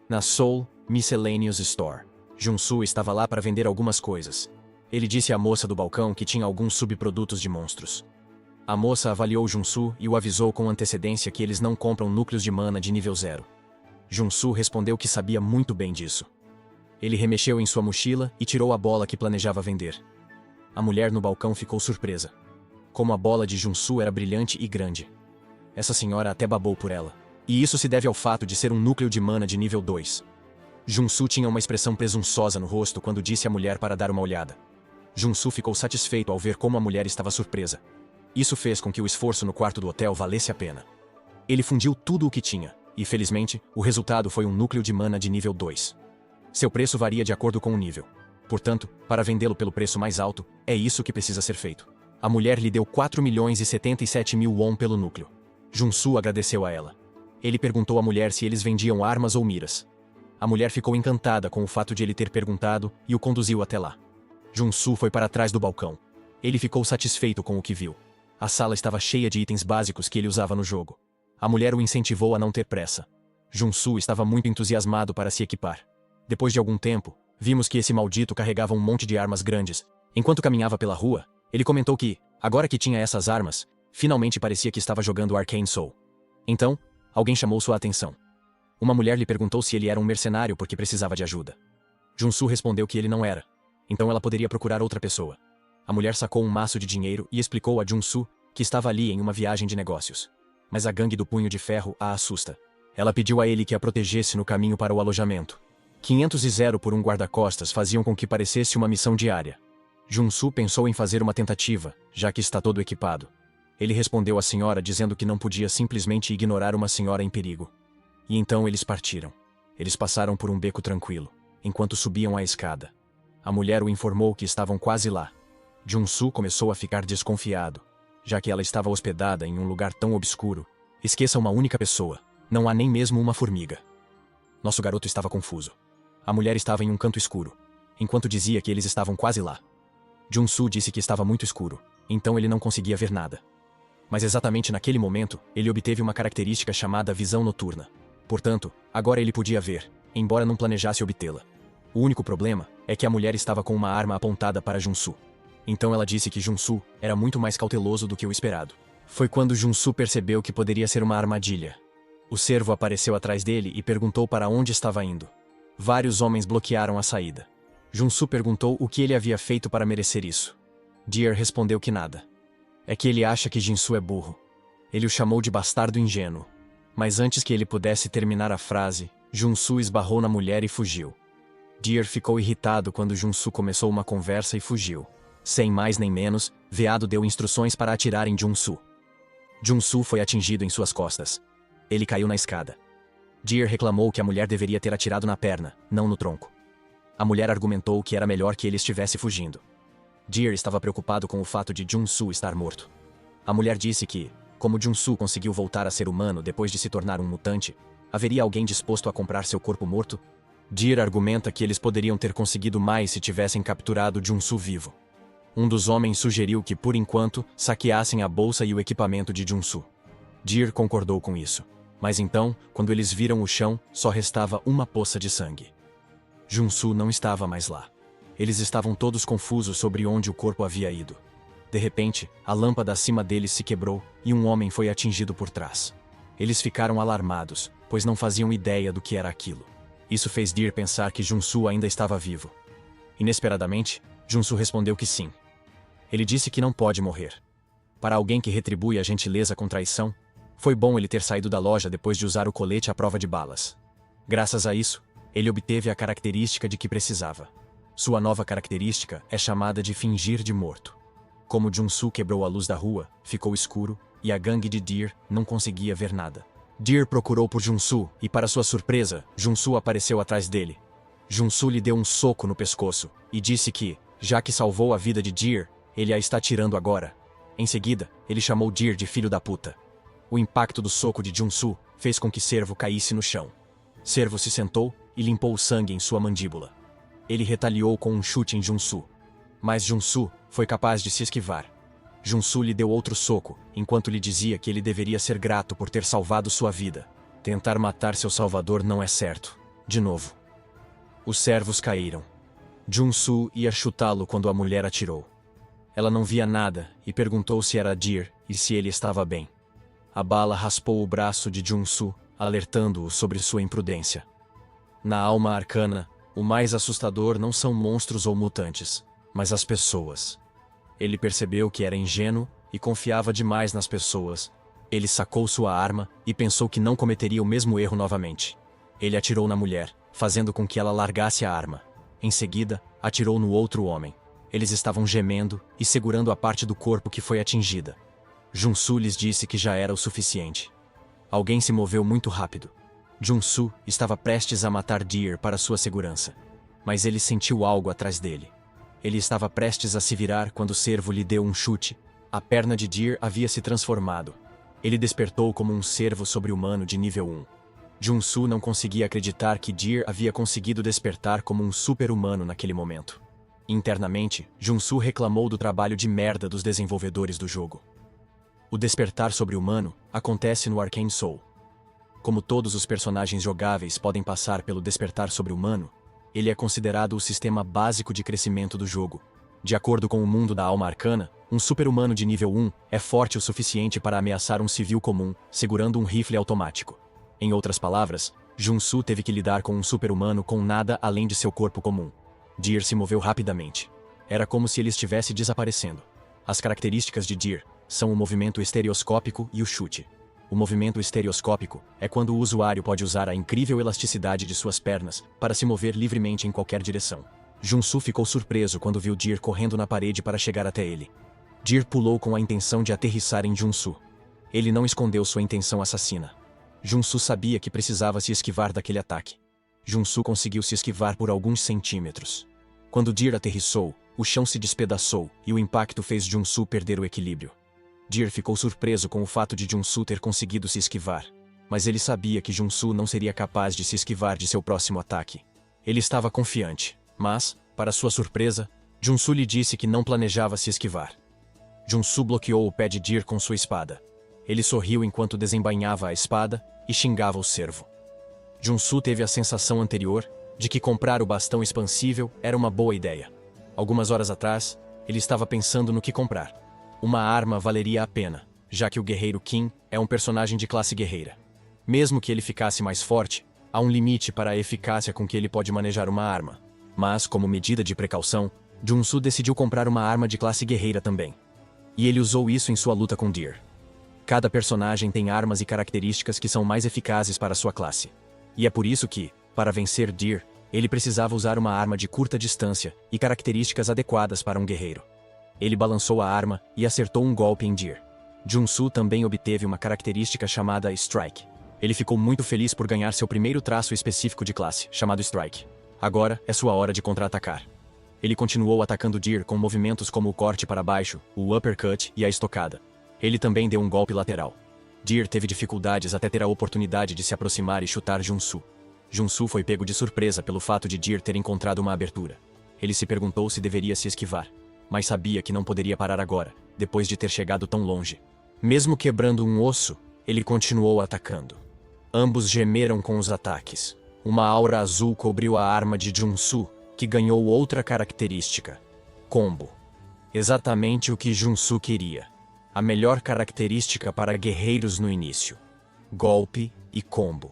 Speaker 1: Na Soul Miscellaneous Store, Junsu estava lá para vender algumas coisas. Ele disse à moça do balcão que tinha alguns subprodutos de monstros. A moça avaliou Junsu e o avisou com antecedência que eles não compram núcleos de mana de nível 0. Junsu respondeu que sabia muito bem disso. Ele remexeu em sua mochila e tirou a bola que planejava vender. A mulher no balcão ficou surpresa. Como a bola de Junsu era brilhante e grande. Essa senhora até babou por ela. E isso se deve ao fato de ser um núcleo de mana de nível 2. Junsu tinha uma expressão presunçosa no rosto quando disse à mulher para dar uma olhada. Junsu ficou satisfeito ao ver como a mulher estava surpresa. Isso fez com que o esforço no quarto do hotel valesse a pena. Ele fundiu tudo o que tinha, e felizmente, o resultado foi um núcleo de mana de nível 2. Seu preço varia de acordo com o nível. Portanto, para vendê-lo pelo preço mais alto, é isso que precisa ser feito. A mulher lhe deu 4.077.000 won pelo núcleo. Junsu agradeceu a ela. Ele perguntou à mulher se eles vendiam armas ou miras. A mulher ficou encantada com o fato de ele ter perguntado e o conduziu até lá. Junsu foi para trás do balcão. Ele ficou satisfeito com o que viu. A sala estava cheia de itens básicos que ele usava no jogo. A mulher o incentivou a não ter pressa. Junsu estava muito entusiasmado para se equipar. Depois de algum tempo, vimos que esse maldito carregava um monte de armas grandes. Enquanto caminhava pela rua, ele comentou que, agora que tinha essas armas, finalmente parecia que estava jogando Arcane Soul. Então, alguém chamou sua atenção. Uma mulher lhe perguntou se ele era um mercenário porque precisava de ajuda. Junsu respondeu que ele não era. Então ela poderia procurar outra pessoa. A mulher sacou um maço de dinheiro e explicou a Junsu que estava ali em uma viagem de negócios. Mas a gangue do Punho de Ferro a assusta. Ela pediu a ele que a protegesse no caminho para o alojamento. 500 por um guarda-costas faziam com que parecesse uma missão diária. Junsu pensou em fazer uma tentativa, já que está todo equipado. Ele respondeu à senhora dizendo que não podia simplesmente ignorar uma senhora em perigo. E então eles partiram. Eles passaram por um beco tranquilo, enquanto subiam a escada. A mulher o informou que estavam quase lá. Junsu começou a ficar desconfiado, já que ela estava hospedada em um lugar tão obscuro. Esqueça uma única pessoa, não há nem mesmo uma formiga. Nosso garoto estava confuso. A mulher estava em um canto escuro, enquanto dizia que eles estavam quase lá. Junsu disse que estava muito escuro, então ele não conseguia ver nada. Mas exatamente naquele momento, ele obteve uma característica chamada visão noturna. Portanto, agora ele podia ver, embora não planejasse obtê-la. O único problema é que a mulher estava com uma arma apontada para Junsu. Então ela disse que Junsu era muito mais cauteloso do que o esperado. Foi quando Junsu percebeu que poderia ser uma armadilha. O servo apareceu atrás dele e perguntou para onde estava indo. Vários homens bloquearam a saída. Junsu perguntou o que ele havia feito para merecer isso. Deer respondeu que nada. É que ele acha que Jinsu é burro. Ele o chamou de bastardo ingênuo. Mas antes que ele pudesse terminar a frase, Junsu esbarrou na mulher e fugiu. Deer ficou irritado quando Junsu começou uma conversa e fugiu. Sem mais nem menos, Veado deu instruções para atirar em Junsu. Junsu foi atingido em suas costas. Ele caiu na escada. Deer reclamou que a mulher deveria ter atirado na perna, não no tronco. A mulher argumentou que era melhor que ele estivesse fugindo. Deer estava preocupado com o fato de Junsu estar morto. A mulher disse que, como Junsu conseguiu voltar a ser humano depois de se tornar um mutante, haveria alguém disposto a comprar seu corpo morto? Deer argumenta que eles poderiam ter conseguido mais se tivessem capturado Junsu vivo. Um dos homens sugeriu que, por enquanto, saqueassem a bolsa e o equipamento de Junsu. Deer concordou com isso. Mas então, quando eles viram o chão, só restava uma poça de sangue. Junsu não estava mais lá. Eles estavam todos confusos sobre onde o corpo havia ido. De repente, a lâmpada acima deles se quebrou e um homem foi atingido por trás. Eles ficaram alarmados, pois não faziam ideia do que era aquilo. Isso fez Deer pensar que Junsu ainda estava vivo. Inesperadamente, Junsu respondeu que sim. Ele disse que não pode morrer. Para alguém que retribui a gentileza com traição, foi bom ele ter saído da loja depois de usar o colete à prova de balas. Graças a isso, ele obteve a característica de que precisava. Sua nova característica é chamada de fingir de morto. Como Junsu quebrou a luz da rua, ficou escuro, e a gangue de Deer não conseguia ver nada. Deer procurou por Junsu e, para sua surpresa, Junsu apareceu atrás dele. Junsu lhe deu um soco no pescoço e disse que, já que salvou a vida de Deer, ele a está tirando agora. Em seguida, ele chamou Deer de filho da puta. O impacto do soco de Junsu fez com que Servo caísse no chão. Servo se sentou e limpou o sangue em sua mandíbula. Ele retaliou com um chute em Junsu. Mas Junsu foi capaz de se esquivar. Junsu lhe deu outro soco, enquanto lhe dizia que ele deveria ser grato por ter salvado sua vida. Tentar matar seu salvador não é certo. De novo. Os servos caíram. Junsu ia chutá-lo quando a mulher atirou. Ela não via nada e perguntou se era Deer e se ele estava bem. A bala raspou o braço de Junsu, alertando-o sobre sua imprudência. Na alma arcana, o mais assustador não são monstros ou mutantes, mas as pessoas. Ele percebeu que era ingênuo e confiava demais nas pessoas. Ele sacou sua arma e pensou que não cometeria o mesmo erro novamente. Ele atirou na mulher, fazendo com que ela largasse a arma. Em seguida, atirou no outro homem. Eles estavam gemendo e segurando a parte do corpo que foi atingida. Junsu lhes disse que já era o suficiente. Alguém se moveu muito rápido. Junsu estava prestes a matar Deer para sua segurança. Mas ele sentiu algo atrás dele. Ele estava prestes a se virar quando o servo lhe deu um chute. A perna de Deer havia se transformado. Ele despertou como um servo sobre-humano de nível 1. Junsu não conseguia acreditar que Deer havia conseguido despertar como um super-humano naquele momento. Internamente, Junsu reclamou do trabalho de merda dos desenvolvedores do jogo. O despertar sobre-humano acontece no Arcane Soul. Como todos os personagens jogáveis podem passar pelo despertar sobre-humano, ele é considerado o sistema básico de crescimento do jogo. De acordo com o mundo da alma arcana, um super-humano de nível 1 é forte o suficiente para ameaçar um civil comum, segurando um rifle automático. Em outras palavras, Junsu teve que lidar com um super-humano com nada além de seu corpo comum. Deer se moveu rapidamente. Era como se ele estivesse desaparecendo. As características de Deer são o movimento estereoscópico e o chute. O movimento estereoscópico é quando o usuário pode usar a incrível elasticidade de suas pernas para se mover livremente em qualquer direção. Junsu ficou surpreso quando viu Deer correndo na parede para chegar até ele. Deer pulou com a intenção de aterrissar em Junsu. Ele não escondeu sua intenção assassina. Junsu sabia que precisava se esquivar daquele ataque. Junsu conseguiu se esquivar por alguns centímetros. Quando Deer aterrissou, o chão se despedaçou e o impacto fez Junsu perder o equilíbrio. Deer ficou surpreso com o fato de Junsu ter conseguido se esquivar. Mas ele sabia que Junsu não seria capaz de se esquivar de seu próximo ataque. Ele estava confiante, mas, para sua surpresa, Junsu lhe disse que não planejava se esquivar. Junsu bloqueou o pé de Deer com sua espada. Ele sorriu enquanto desembainhava a espada e xingava o servo. Junsu teve a sensação anterior de que comprar o bastão expansível era uma boa ideia. Algumas horas atrás, ele estava pensando no que comprar. Uma arma valeria a pena, já que o guerreiro Qin é um personagem de classe guerreira. Mesmo que ele ficasse mais forte, há um limite para a eficácia com que ele pode manejar uma arma. Mas, como medida de precaução, Junsu decidiu comprar uma arma de classe guerreira também. E ele usou isso em sua luta com Deer. Cada personagem tem armas e características que são mais eficazes para sua classe. E é por isso que, para vencer Deer, ele precisava usar uma arma de curta distância e características adequadas para um guerreiro. Ele balançou a arma e acertou um golpe em Deer. Junsu também obteve uma característica chamada Strike. Ele ficou muito feliz por ganhar seu primeiro traço específico de classe, chamado Strike. Agora é sua hora de contra-atacar. Ele continuou atacando Deer com movimentos como o corte para baixo, o uppercut e a estocada. Ele também deu um golpe lateral. Deer teve dificuldades até ter a oportunidade de se aproximar e chutar Junsu. Junsu foi pego de surpresa pelo fato de Deer ter encontrado uma abertura. Ele se perguntou se deveria se esquivar, mas sabia que não poderia parar agora, depois de ter chegado tão longe. Mesmo quebrando um osso, ele continuou atacando. Ambos gemeram com os ataques. Uma aura azul cobriu a arma de Junsu, que ganhou outra característica: combo. Exatamente o que Junsu queria. A melhor característica para guerreiros no início. Golpe e combo.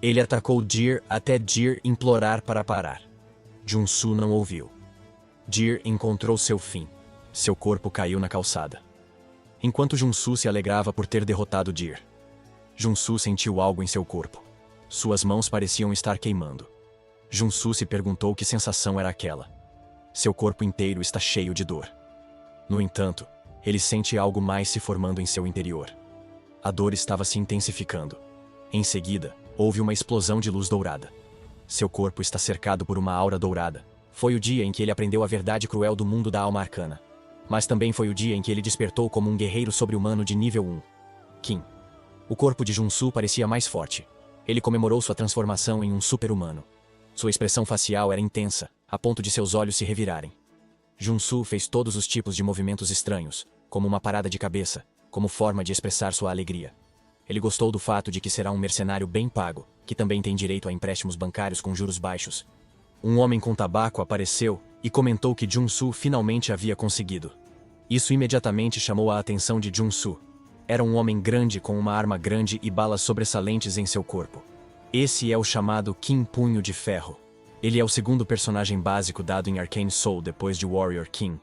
Speaker 1: Ele atacou Deer até Deer implorar para parar. Junsu não ouviu. Deer encontrou seu fim. Seu corpo caiu na calçada. Enquanto Junsu se alegrava por ter derrotado Deer, Junsu sentiu algo em seu corpo. Suas mãos pareciam estar queimando. Junsu se perguntou que sensação era aquela. Seu corpo inteiro está cheio de dor. No entanto, ele sente algo mais se formando em seu interior. A dor estava se intensificando. Em seguida, houve uma explosão de luz dourada. Seu corpo está cercado por uma aura dourada. Foi o dia em que ele aprendeu a verdade cruel do mundo da alma arcana. Mas também foi o dia em que ele despertou como um guerreiro sobre-humano de nível 1. Kim. O corpo de Junsu parecia mais forte. Ele comemorou sua transformação em um super-humano. Sua expressão facial era intensa, a ponto de seus olhos se revirarem. Junsu fez todos os tipos de movimentos estranhos, como uma parada de cabeça, como forma de expressar sua alegria. Ele gostou do fato de que será um mercenário bem pago, que também tem direito a empréstimos bancários com juros baixos. Um homem com tabaco apareceu e comentou que Junsu finalmente havia conseguido. Isso imediatamente chamou a atenção de Junsu. Era um homem grande com uma arma grande e balas sobressalentes em seu corpo. Esse é o chamado Kim Punho de Ferro. Ele é o segundo personagem básico dado em Arcane Soul depois de Warrior King.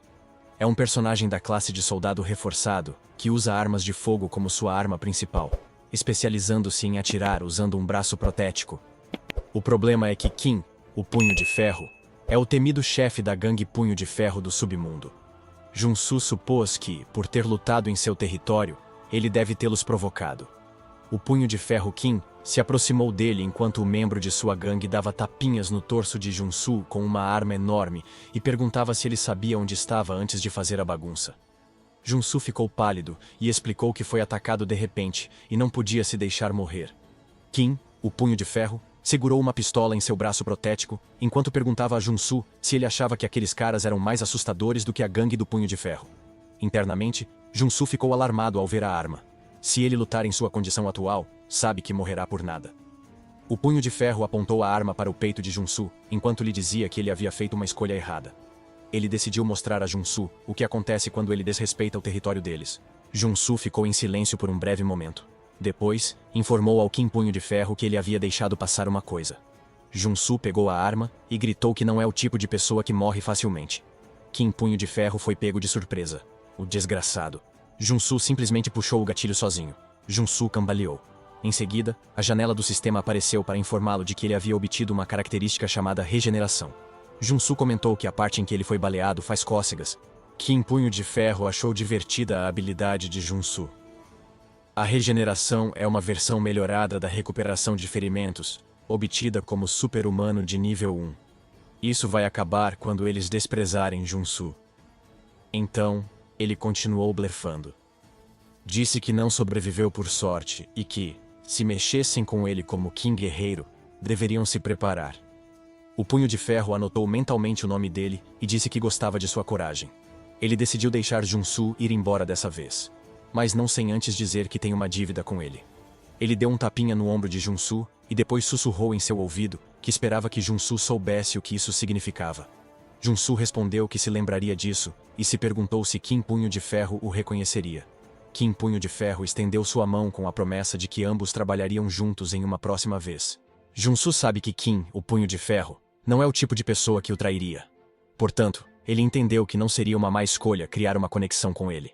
Speaker 1: É um personagem da classe de soldado reforçado, que usa armas de fogo como sua arma principal, especializando-se em atirar usando um braço protético. O problema é que Kim, o Punho de Ferro, é o temido chefe da gangue Punho de Ferro do submundo. Junsu supôs que, por ter lutado em seu território, ele deve tê-los provocado. O Punho de Ferro Kim se aproximou dele enquanto o membro de sua gangue dava tapinhas no torso de Junsu com uma arma enorme e perguntava se ele sabia onde estava antes de fazer a bagunça. Junsu ficou pálido e explicou que foi atacado de repente e não podia se deixar morrer. Kim, o Punho de Ferro, segurou uma pistola em seu braço protético enquanto perguntava a Junsu se ele achava que aqueles caras eram mais assustadores do que a gangue do Punho de Ferro. Internamente, Junsu ficou alarmado ao ver a arma. Se ele lutar em sua condição atual, sabe que morrerá por nada. O Punho de Ferro apontou a arma para o peito de Junsu, enquanto lhe dizia que ele havia feito uma escolha errada. Ele decidiu mostrar a Junsu o que acontece quando ele desrespeita o território deles. Junsu ficou em silêncio por um breve momento. Depois, informou ao Kim Punho de Ferro que ele havia deixado passar uma coisa. Junsu pegou a arma e gritou que não é o tipo de pessoa que morre facilmente. Kim Punho de Ferro foi pego de surpresa. O desgraçado. Junsu simplesmente puxou o gatilho sozinho. Junsu cambaleou. Em seguida, a janela do sistema apareceu para informá-lo de que ele havia obtido uma característica chamada regeneração. Junsu comentou que a parte em que ele foi baleado faz cócegas. Kim Punho de Ferro achou divertida a habilidade de Junsu. A regeneração é uma versão melhorada da recuperação de ferimentos, obtida como super-humano de nível 1. Isso vai acabar quando eles desprezarem Junsu. Então, ele continuou blefando. Disse que não sobreviveu por sorte e que, se mexessem com ele como Kim Guerreiro, deveriam se preparar. O Punho de Ferro anotou mentalmente o nome dele e disse que gostava de sua coragem. Ele decidiu deixar Junsu ir embora dessa vez, mas não sem antes dizer que tem uma dívida com ele. Ele deu um tapinha no ombro de Junsu e depois sussurrou em seu ouvido que esperava que Junsu soubesse o que isso significava. Junsu respondeu que se lembraria disso e se perguntou se Kim Punho de Ferro o reconheceria. Kim Punho de Ferro estendeu sua mão com a promessa de que ambos trabalhariam juntos em uma próxima vez. Junsu sabe que Kim, o Punho de Ferro, não é o tipo de pessoa que o trairia. Portanto, ele entendeu que não seria uma má escolha criar uma conexão com ele.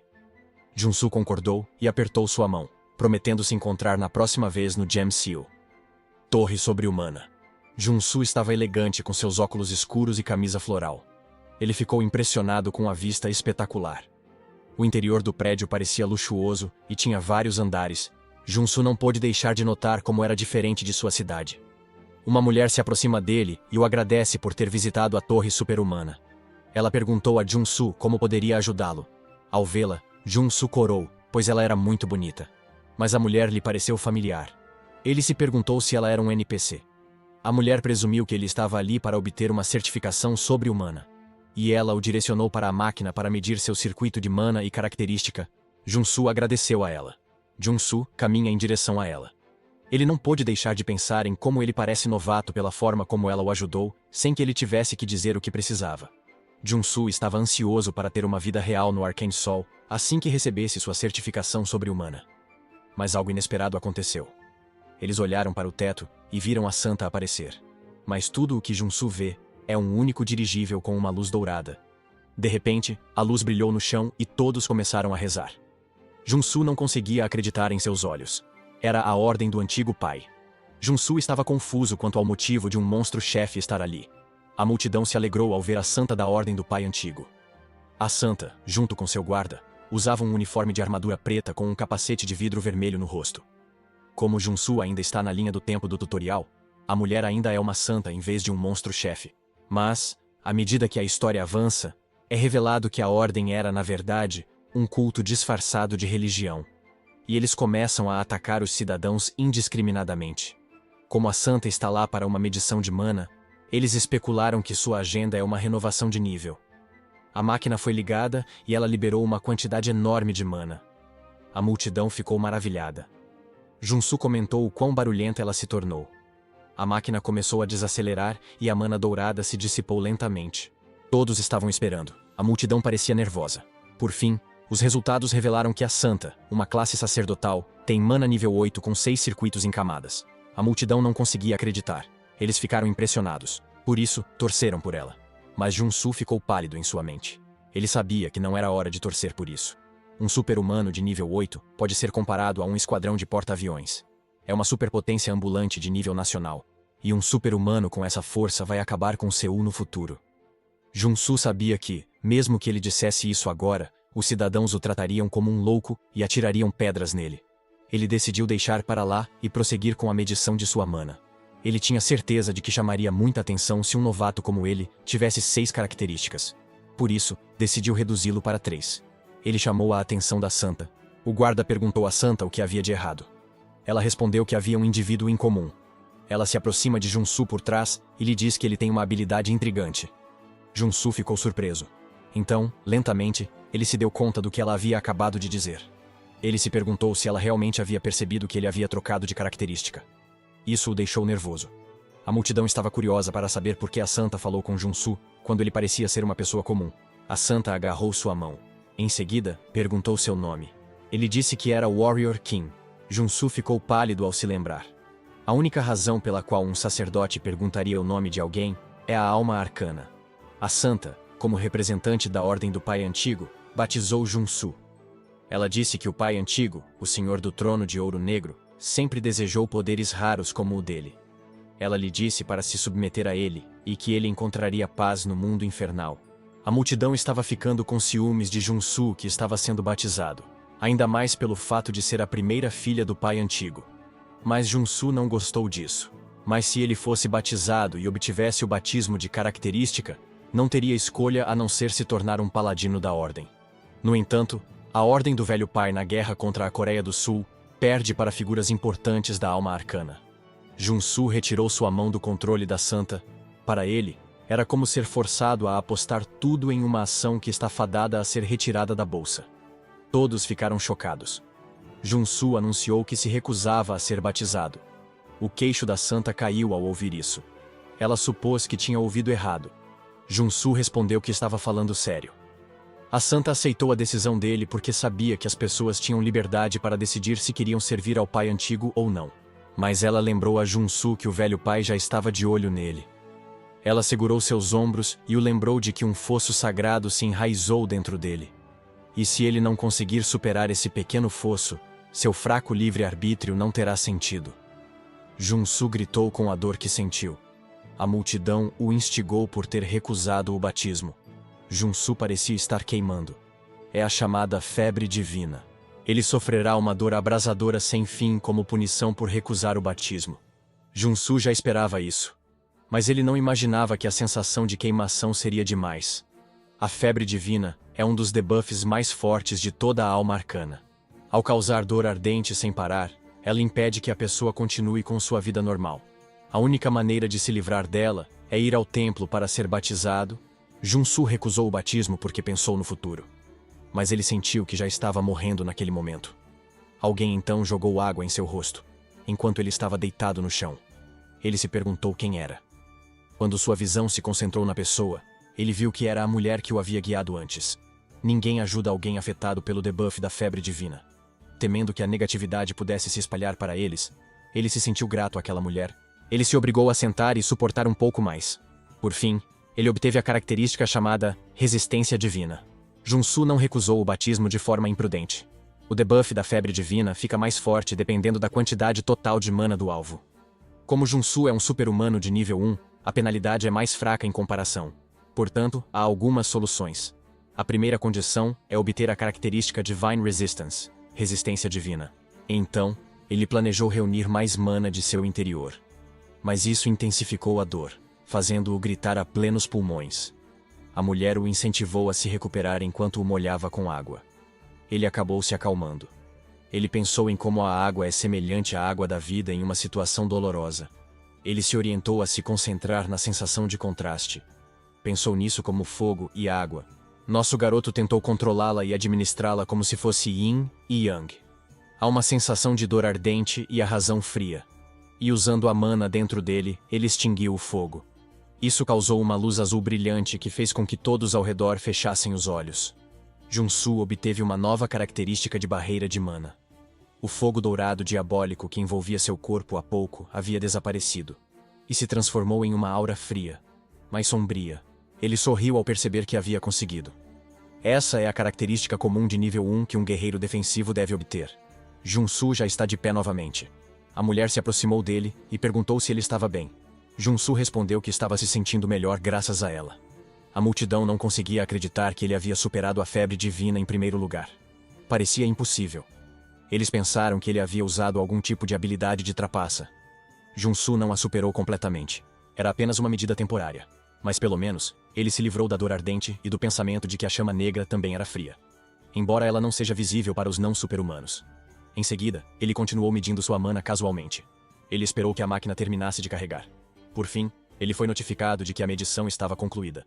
Speaker 1: Junsu concordou e apertou sua mão, prometendo se encontrar na próxima vez no Gem Seal. Torre sobre-humana. Junsu estava elegante com seus óculos escuros e camisa floral. Ele ficou impressionado com a vista espetacular. O interior do prédio parecia luxuoso e tinha vários andares. Junsu não pôde deixar de notar como era diferente de sua cidade. Uma mulher se aproxima dele e o agradece por ter visitado a torre super-humana. Ela perguntou a Junsu como poderia ajudá-lo. Ao vê-la, Junsu corou, pois ela era muito bonita. Mas a mulher lhe pareceu familiar. Ele se perguntou se ela era um NPC. A mulher presumiu que ele estava ali para obter uma certificação sobre-humana. E ela o direcionou para a máquina para medir seu circuito de mana e característica. Junsu agradeceu a ela. Junsu caminha em direção a ela. Ele não pôde deixar de pensar em como ele parece novato pela forma como ela o ajudou, sem que ele tivesse que dizer o que precisava. Junsu estava ansioso para ter uma vida real no Arcane Sol, assim que recebesse sua certificação sobre-humana. Mas algo inesperado aconteceu. Eles olharam para o teto e viram a santa aparecer. Mas tudo o que Junsu vê é um único dirigível com uma luz dourada. De repente, a luz brilhou no chão e todos começaram a rezar. Junsu não conseguia acreditar em seus olhos. Era a ordem do antigo pai. Junsu estava confuso quanto ao motivo de um monstro-chefe estar ali. A multidão se alegrou ao ver a santa da ordem do pai antigo. A santa, junto com seu guarda, usava um uniforme de armadura preta com um capacete de vidro vermelho no rosto. Como Junsu ainda está na linha do tempo do tutorial, a mulher ainda é uma santa em vez de um monstro-chefe. Mas, à medida que a história avança, é revelado que a ordem era, na verdade, um culto disfarçado de religião. E eles começam a atacar os cidadãos indiscriminadamente. Como a santa está lá para uma medição de mana, eles especularam que sua agenda é uma renovação de nível. A máquina foi ligada e ela liberou uma quantidade enorme de mana. A multidão ficou maravilhada. Junsu comentou o quão barulhenta ela se tornou. A máquina começou a desacelerar e a mana dourada se dissipou lentamente. Todos estavam esperando. A multidão parecia nervosa. Por fim, os resultados revelaram que a Santa, uma classe sacerdotal, tem mana nível 8 com 6 circuitos em camadas. A multidão não conseguia acreditar. Eles ficaram impressionados. Por isso, torceram por ela. Mas Junsu ficou pálido em sua mente. Ele sabia que não era hora de torcer por isso. Um super-humano de nível 8 pode ser comparado a um esquadrão de porta-aviões. É uma superpotência ambulante de nível nacional. E um super-humano com essa força vai acabar com Seul no futuro. Junsu sabia que, mesmo que ele dissesse isso agora, os cidadãos o tratariam como um louco e atirariam pedras nele. Ele decidiu deixar para lá e prosseguir com a medição de sua mana. Ele tinha certeza de que chamaria muita atenção se um novato como ele tivesse 6 características. Por isso, decidiu reduzi-lo para 3. Ele chamou a atenção da Santa. O guarda perguntou à Santa o que havia de errado. Ela respondeu que havia um indivíduo incomum. Ela se aproxima de Junsu por trás e lhe diz que ele tem uma habilidade intrigante. Junsu ficou surpreso. Então, lentamente, ele se deu conta do que ela havia acabado de dizer. Ele se perguntou se ela realmente havia percebido que ele havia trocado de característica. Isso o deixou nervoso. A multidão estava curiosa para saber por que a Santa falou com Junsu quando ele parecia ser uma pessoa comum. A Santa agarrou sua mão. Em seguida, perguntou seu nome. Ele disse que era Warrior King. Junsu ficou pálido ao se lembrar. A única razão pela qual um sacerdote perguntaria o nome de alguém é a alma arcana. A Santa, como representante da Ordem do Pai Antigo, batizou Junsu. Ela disse que o Pai Antigo, o Senhor do Trono de Ouro Negro, sempre desejou poderes raros como o dele. Ela lhe disse para se submeter a ele e que ele encontraria paz no mundo infernal. A multidão estava ficando com ciúmes de Junsu, que estava sendo batizado, ainda mais pelo fato de ser a primeira filha do Pai Antigo. Mas Junsu não gostou disso. Mas se ele fosse batizado e obtivesse o batismo de característica, não teria escolha a não ser se tornar um paladino da Ordem. No entanto, a Ordem do Velho Pai na guerra contra a Coreia do Sul perde para figuras importantes da alma arcana. Junsu retirou sua mão do controle da Santa. Para ele, era como ser forçado a apostar tudo em uma ação que está fadada a ser retirada da bolsa. Todos ficaram chocados. Junsu anunciou que se recusava a ser batizado. O queixo da Santa caiu ao ouvir isso. Ela supôs que tinha ouvido errado. Junsu respondeu que estava falando sério. A Santa aceitou a decisão dele porque sabia que as pessoas tinham liberdade para decidir se queriam servir ao Pai Antigo ou não. Mas ela lembrou a Junsu que o velho pai já estava de olho nele. Ela segurou seus ombros e o lembrou de que um fosso sagrado se enraizou dentro dele. E se ele não conseguir superar esse pequeno fosso, seu fraco livre-arbítrio não terá sentido. Junsu gritou com a dor que sentiu. A multidão o instigou por ter recusado o batismo. Junsu parecia estar queimando. É a chamada febre divina. Ele sofrerá uma dor abrasadora sem fim como punição por recusar o batismo. Junsu já esperava isso. Mas ele não imaginava que a sensação de queimação seria demais. A febre divina é um dos debuffs mais fortes de toda a alma arcana. Ao causar dor ardente sem parar, ela impede que a pessoa continue com sua vida normal. A única maneira de se livrar dela é ir ao templo para ser batizado. Junsu recusou o batismo porque pensou no futuro. Mas ele sentiu que já estava morrendo naquele momento. Alguém então jogou água em seu rosto, enquanto ele estava deitado no chão. Ele se perguntou quem era. Quando sua visão se concentrou na pessoa, ele viu que era a mulher que o havia guiado antes. Ninguém ajuda alguém afetado pelo debuff da febre divina. Temendo que a negatividade pudesse se espalhar para eles, ele se sentiu grato àquela mulher. Ele se obrigou a sentar e suportar um pouco mais. Por fim, ele obteve a característica chamada resistência divina. Junsu não recusou o batismo de forma imprudente. O debuff da febre divina fica mais forte dependendo da quantidade total de mana do alvo. Como Junsu é um super-humano de nível 1, a penalidade é mais fraca em comparação. Portanto, há algumas soluções. A primeira condição é obter a característica Divine Resistance, resistência divina. Então, ele planejou reunir mais mana de seu interior. Mas isso intensificou a dor, fazendo-o gritar a plenos pulmões. A mulher o incentivou a se recuperar enquanto o molhava com água. Ele acabou se acalmando. Ele pensou em como a água é semelhante à água da vida em uma situação dolorosa. Ele se orientou a se concentrar na sensação de contraste. Pensou nisso como fogo e água. Nosso garoto tentou controlá-la e administrá-la como se fosse yin e yang. Há uma sensação de dor ardente e a razão fria. E usando a mana dentro dele, ele extinguiu o fogo. Isso causou uma luz azul brilhante que fez com que todos ao redor fechassem os olhos. Junsu obteve uma nova característica de barreira de mana. O fogo dourado diabólico que envolvia seu corpo há pouco havia desaparecido, e se transformou em uma aura fria, mais sombria. Ele sorriu ao perceber que havia conseguido. Essa é a característica comum de nível 1 que um guerreiro defensivo deve obter. Junsu já está de pé novamente. A mulher se aproximou dele e perguntou se ele estava bem. Junsu respondeu que estava se sentindo melhor graças a ela. A multidão não conseguia acreditar que ele havia superado a febre divina em primeiro lugar. Parecia impossível. Eles pensaram que ele havia usado algum tipo de habilidade de trapaça. Junsu não a superou completamente. Era apenas uma medida temporária. Mas pelo menos, ele se livrou da dor ardente e do pensamento de que a chama negra também era fria. Embora ela não seja visível para os não super-humanos. Em seguida, ele continuou medindo sua mana casualmente. Ele esperou que a máquina terminasse de carregar. Por fim, ele foi notificado de que a medição estava concluída.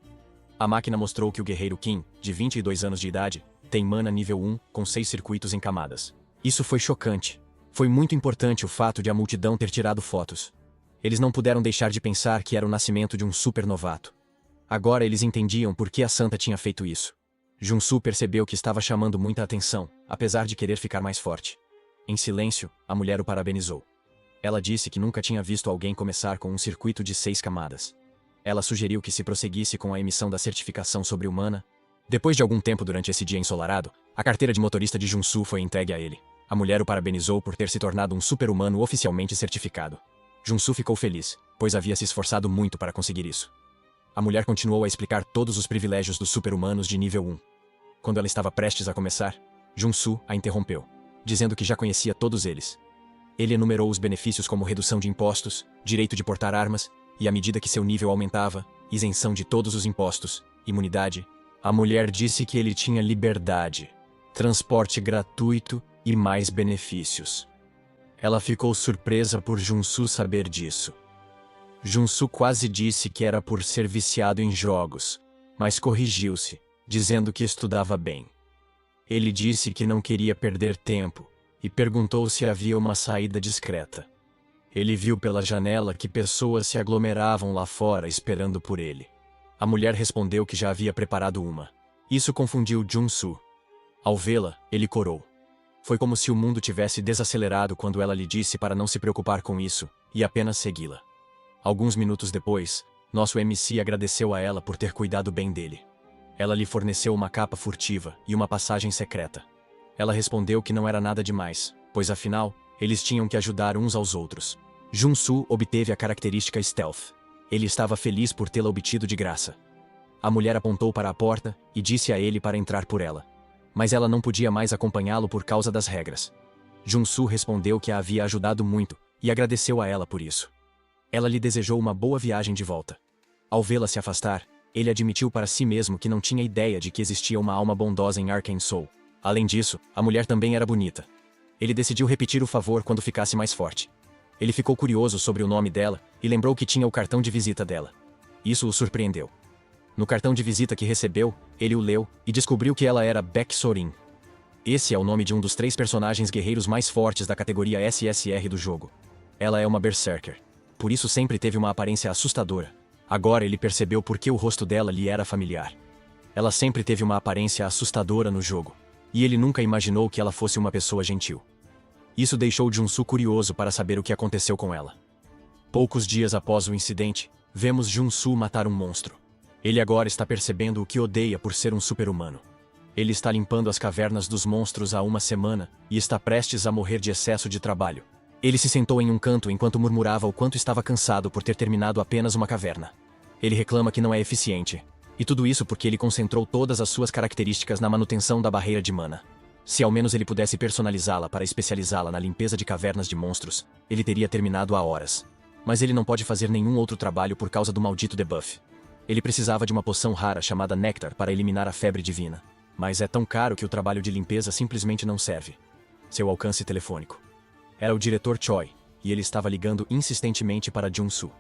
Speaker 1: A máquina mostrou que o guerreiro Kim, de 22 anos de idade, tem mana nível 1, com 6 circuitos em camadas. Isso foi chocante. Foi muito importante o fato de a multidão ter tirado fotos. Eles não puderam deixar de pensar que era o nascimento de um super-novato. Agora eles entendiam por que a santa tinha feito isso. Junsu percebeu que estava chamando muita atenção, apesar de querer ficar mais forte. Em silêncio, a mulher o parabenizou. Ela disse que nunca tinha visto alguém começar com um circuito de 6 camadas. Ela sugeriu que se prosseguisse com a emissão da certificação sobre-humana. Depois de algum tempo durante esse dia ensolarado, a carteira de motorista de Junsu foi entregue a ele. A mulher o parabenizou por ter se tornado um super-humano oficialmente certificado. Junsu ficou feliz, pois havia se esforçado muito para conseguir isso. A mulher continuou a explicar todos os privilégios dos super-humanos de nível 1. Quando ela estava prestes a começar, Junsu a interrompeu, dizendo que já conhecia todos eles. Ele enumerou os benefícios como redução de impostos, direito de portar armas, e à medida que seu nível aumentava, isenção de todos os impostos, imunidade. A mulher disse que ele tinha liberdade, transporte gratuito e mais benefícios. Ela ficou surpresa por Junsu saber disso. Junsu quase disse que era por ser viciado em jogos, mas corrigiu-se, dizendo que estudava bem. Ele disse que não queria perder tempo, e perguntou se havia uma saída discreta. Ele viu pela janela que pessoas se aglomeravam lá fora esperando por ele. A mulher respondeu que já havia preparado uma. Isso confundiu Junsu. Ao vê-la, ele corou. Foi como se o mundo tivesse desacelerado quando ela lhe disse para não se preocupar com isso, e apenas segui-la. Alguns minutos depois, nosso MC agradeceu a ela por ter cuidado bem dele. Ela lhe forneceu uma capa furtiva e uma passagem secreta. Ela respondeu que não era nada demais, pois afinal, eles tinham que ajudar uns aos outros. Junsu obteve a característica Stealth. Ele estava feliz por tê-la obtido de graça. A mulher apontou para a porta e disse a ele para entrar por ela. Mas ela não podia mais acompanhá-lo por causa das regras. Junsu respondeu que a havia ajudado muito e agradeceu a ela por isso. Ela lhe desejou uma boa viagem de volta. Ao vê-la se afastar, ele admitiu para si mesmo que não tinha ideia de que existia uma alma bondosa em Arcane Soul. Além disso, a mulher também era bonita. Ele decidiu repetir o favor quando ficasse mais forte. Ele ficou curioso sobre o nome dela e lembrou que tinha o cartão de visita dela. Isso o surpreendeu. No cartão de visita que recebeu, ele o leu e descobriu que ela era Beck Sorin. Esse é o nome de um dos 3 personagens guerreiros mais fortes da categoria SSR do jogo. Ela é uma Berserker. Por isso sempre teve uma aparência assustadora. Agora ele percebeu por que o rosto dela lhe era familiar. Ela sempre teve uma aparência assustadora no jogo. E ele nunca imaginou que ela fosse uma pessoa gentil. Isso deixou Junsu curioso para saber o que aconteceu com ela. Poucos dias após o incidente, vemos Junsu matar um monstro. Ele agora está percebendo o que odeia por ser um super-humano. Ele está limpando as cavernas dos monstros há uma semana e está prestes a morrer de excesso de trabalho. Ele se sentou em um canto enquanto murmurava o quanto estava cansado por ter terminado apenas uma caverna. Ele reclama que não é eficiente. E tudo isso porque ele concentrou todas as suas características na manutenção da barreira de mana. Se ao menos ele pudesse personalizá-la para especializá-la na limpeza de cavernas de monstros, ele teria terminado há horas. Mas ele não pode fazer nenhum outro trabalho por causa do maldito debuff. Ele precisava de uma poção rara chamada Néctar para eliminar a febre divina. Mas é tão caro que o trabalho de limpeza simplesmente não serve. Seu alcance telefônico. Era o diretor Choi, e ele estava ligando insistentemente para Junsu.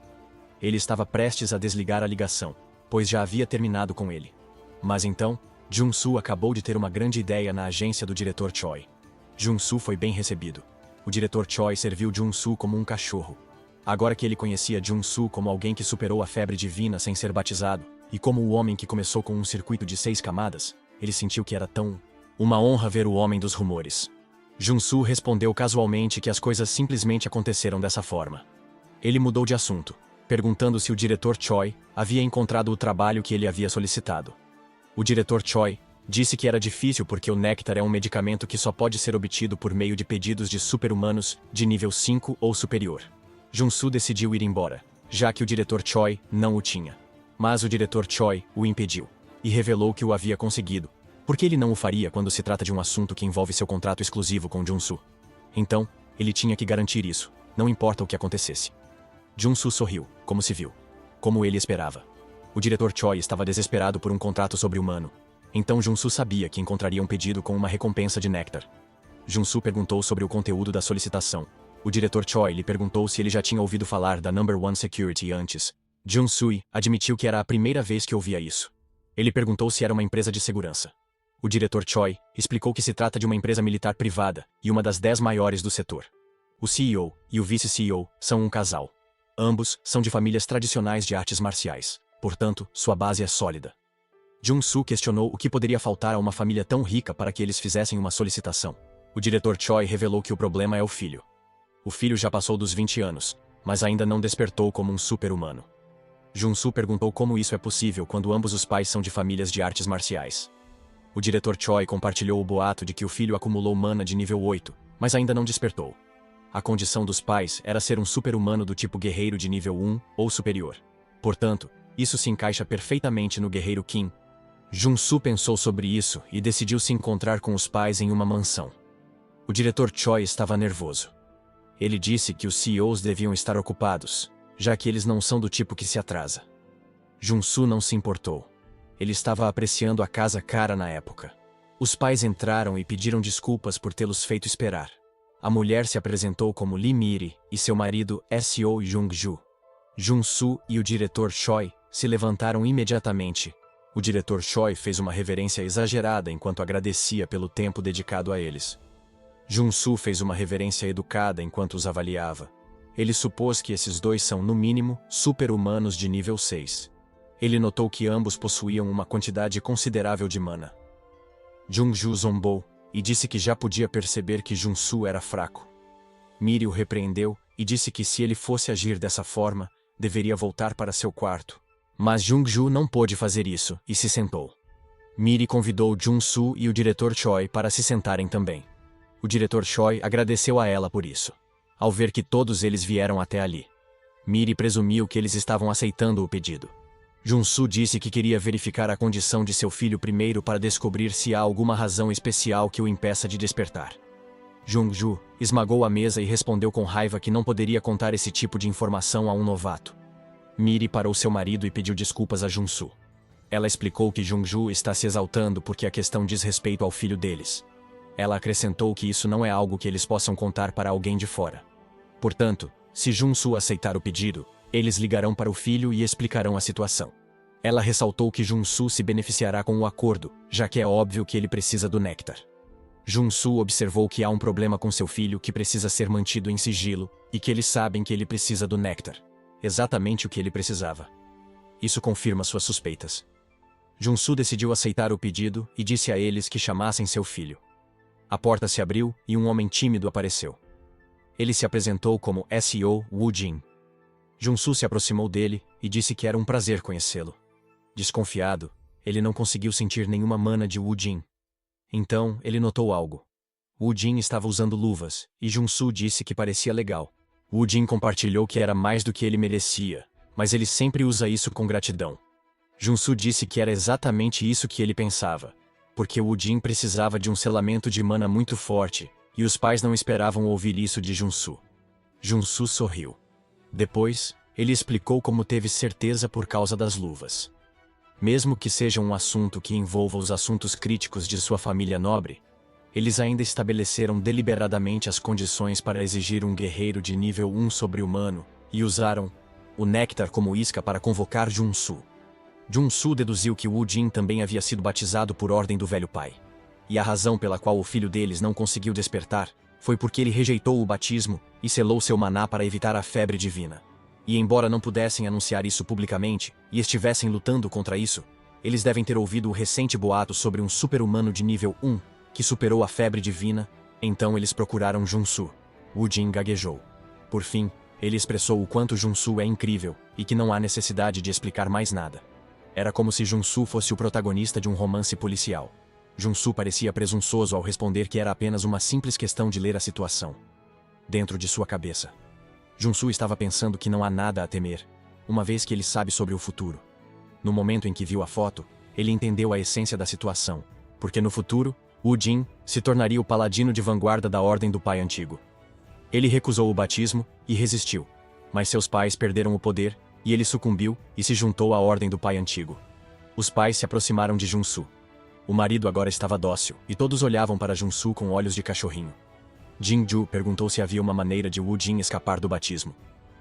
Speaker 1: Ele estava prestes a desligar a ligação, pois já havia terminado com ele. Mas então, Junsu acabou de ter uma grande ideia na agência do diretor Choi. Junsu foi bem recebido. O diretor Choi serviu Junsu como um cachorro. Agora que ele conhecia Junsu como alguém que superou a febre divina sem ser batizado, e como o homem que começou com um circuito de 6 camadas, ele sentiu que era tão uma honra ver o homem dos rumores. Junsu respondeu casualmente que as coisas simplesmente aconteceram dessa forma. Ele mudou de assunto, perguntando se o diretor Choi havia encontrado o trabalho que ele havia solicitado. O diretor Choi disse que era difícil porque o Néctar é um medicamento que só pode ser obtido por meio de pedidos de super-humanos de nível 5 ou superior. Junsu decidiu ir embora, já que o diretor Choi não o tinha. Mas o diretor Choi o impediu, e revelou que o havia conseguido, porque ele não o faria quando se trata de um assunto que envolve seu contrato exclusivo com Junsu. Então, ele tinha que garantir isso, não importa o que acontecesse. Junsu sorriu, como se viu. Como ele esperava. O diretor Choi estava desesperado por um contrato sobre-humano. Então Junsu sabia que encontraria um pedido com uma recompensa de Néctar. Junsu perguntou sobre o conteúdo da solicitação. O diretor Choi lhe perguntou se ele já tinha ouvido falar da Number One Security antes. Junsu admitiu que era a primeira vez que ouvia isso. Ele perguntou se era uma empresa de segurança. O diretor Choi explicou que se trata de uma empresa militar privada e uma das 10 maiores do setor. O CEO e o vice-CEO são um casal. Ambos são de famílias tradicionais de artes marciais, portanto, sua base é sólida. Junsu questionou o que poderia faltar a uma família tão rica para que eles fizessem uma solicitação. O diretor Choi revelou que o problema é o filho. O filho já passou dos 20 anos, mas ainda não despertou como um super-humano. Junsu perguntou como isso é possível quando ambos os pais são de famílias de artes marciais. O diretor Choi compartilhou o boato de que o filho acumulou mana de nível 8, mas ainda não despertou. A condição dos pais era ser um super-humano do tipo guerreiro de nível 1 ou superior. Portanto, isso se encaixa perfeitamente no guerreiro Qin. Junsu pensou sobre isso e decidiu se encontrar com os pais em uma mansão. O diretor Choi estava nervoso. Ele disse que os CEOs deviam estar ocupados, já que eles não são do tipo que se atrasa. Junsu não se importou. Ele estava apreciando a casa cara na época. Os pais entraram e pediram desculpas por tê-los feito esperar. A mulher se apresentou como Lee Miri e seu marido Seo Jung-ju. Junsu e o diretor Choi se levantaram imediatamente. O diretor Choi fez uma reverência exagerada enquanto agradecia pelo tempo dedicado a eles. Junsu fez uma reverência educada enquanto os avaliava. Ele supôs que esses dois são, no mínimo, super-humanos de nível 6. Ele notou que ambos possuíam uma quantidade considerável de mana. Jung-ju zombou e disse que já podia perceber que Junsu era fraco. Miri o repreendeu e disse que se ele fosse agir dessa forma, deveria voltar para seu quarto. Mas Jung-ju não pôde fazer isso e se sentou. Miri convidou Junsu e o diretor Choi para se sentarem também. O diretor Choi agradeceu a ela por isso, ao ver que todos eles vieram até ali. Miri presumiu que eles estavam aceitando o pedido. Junsu disse que queria verificar a condição de seu filho primeiro para descobrir se há alguma razão especial que o impeça de despertar. Jung-ju esmagou a mesa e respondeu com raiva que não poderia contar esse tipo de informação a um novato. Miri parou seu marido e pediu desculpas a Junsu. Ela explicou que Jung-ju está se exaltando porque a questão diz respeito ao filho deles. Ela acrescentou que isso não é algo que eles possam contar para alguém de fora. Portanto, se Junsu aceitar o pedido, eles ligarão para o filho e explicarão a situação. Ela ressaltou que Junsu se beneficiará com o acordo, já que é óbvio que ele precisa do néctar. Junsu observou que há um problema com seu filho que precisa ser mantido em sigilo, e que eles sabem que ele precisa do néctar. Exatamente o que ele precisava. Isso confirma suas suspeitas. Junsu decidiu aceitar o pedido e disse a eles que chamassem seu filho. A porta se abriu e um homem tímido apareceu. Ele se apresentou como S.O. Wu Jin. Junsu se aproximou dele e disse que era um prazer conhecê-lo. Desconfiado, ele não conseguiu sentir nenhuma mana de Wu Jin. Então, ele notou algo. Wu Jin estava usando luvas, e Junsu disse que parecia legal. Wu Jin compartilhou que era mais do que ele merecia, mas ele sempre usa isso com gratidão. Junsu disse que era exatamente isso que ele pensava, porque Wu Jin precisava de um selamento de mana muito forte, e os pais não esperavam ouvir isso de Junsu. Junsu sorriu. Depois, ele explicou como teve certeza por causa das luvas. Mesmo que seja um assunto que envolva os assuntos críticos de sua família nobre, eles ainda estabeleceram deliberadamente as condições para exigir um guerreiro de nível 1 sobre-humano, e usaram o néctar como isca para convocar Junsu. Junsu deduziu que Wu Jin também havia sido batizado por ordem do velho pai. E a razão pela qual o filho deles não conseguiu despertar foi porque ele rejeitou o batismo e selou seu maná para evitar a febre divina. E embora não pudessem anunciar isso publicamente e estivessem lutando contra isso, eles devem ter ouvido o recente boato sobre um super-humano de nível 1 que superou a febre divina. Então eles procuraram Junsu. Wu Jin gaguejou. Por fim, ele expressou o quanto Junsu é incrível e que não há necessidade de explicar mais nada. Era como se Junsu fosse o protagonista de um romance policial. Junsu parecia presunçoso ao responder que era apenas uma simples questão de ler a situação. Dentro de sua cabeça, Junsu estava pensando que não há nada a temer, uma vez que ele sabe sobre o futuro. No momento em que viu a foto, ele entendeu a essência da situação, porque no futuro, Wu Jin se tornaria o paladino de vanguarda da Ordem do Pai Antigo. Ele recusou o batismo e resistiu, mas seus pais perderam o poder e ele sucumbiu e se juntou à Ordem do Pai Antigo. Os pais se aproximaram de Junsu. O marido agora estava dócil e todos olhavam para Junsu com olhos de cachorrinho. Jinju perguntou se havia uma maneira de Wu Jin escapar do batismo.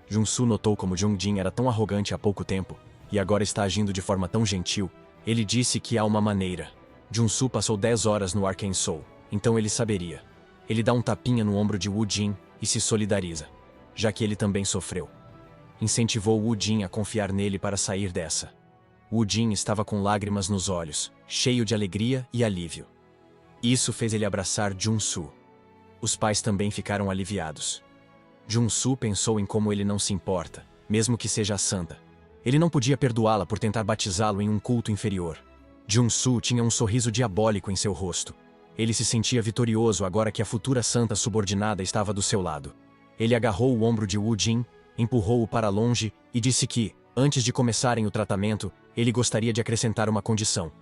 Speaker 1: Junsu notou como Jungjin era tão arrogante há pouco tempo e agora está agindo de forma tão gentil. Ele disse que há uma maneira. Junsu passou 10 horas no Arcane Soul, então ele saberia. Ele dá um tapinha no ombro de Wu Jin e se solidariza, já que ele também sofreu. Incentivou Wu Jin a confiar nele para sair dessa. Wu Jin estava com lágrimas nos olhos, cheio de alegria e alívio. Isso fez ele abraçar Junsu. Os pais também ficaram aliviados. Junsu pensou em como ele não se importa, mesmo que seja a santa. Ele não podia perdoá-la por tentar batizá-lo em um culto inferior. Junsu tinha um sorriso diabólico em seu rosto. Ele se sentia vitorioso agora que a futura santa subordinada estava do seu lado. Ele agarrou o ombro de Wu Jin, empurrou-o para longe e disse que, antes de começarem o tratamento, ele gostaria de acrescentar uma condição.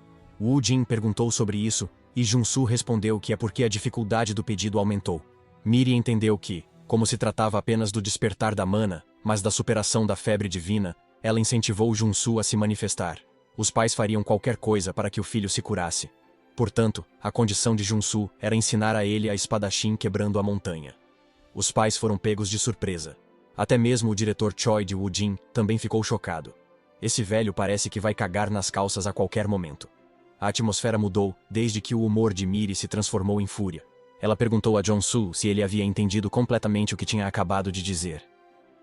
Speaker 1: Wu Jin perguntou sobre isso, e Junsu respondeu que é porque a dificuldade do pedido aumentou. Miri entendeu que, como se tratava apenas do despertar da mana, mas da superação da febre divina, ela incentivou Junsu a se manifestar. Os pais fariam qualquer coisa para que o filho se curasse. Portanto, a condição de Junsu era ensinar a ele a espadachim quebrando a montanha. Os pais foram pegos de surpresa. Até mesmo o diretor Choi de Wu Jin também ficou chocado. Esse velho parece que vai cagar nas calças a qualquer momento. A atmosfera mudou desde que o humor de Miri se transformou em fúria. Ela perguntou a Junsu se ele havia entendido completamente o que tinha acabado de dizer.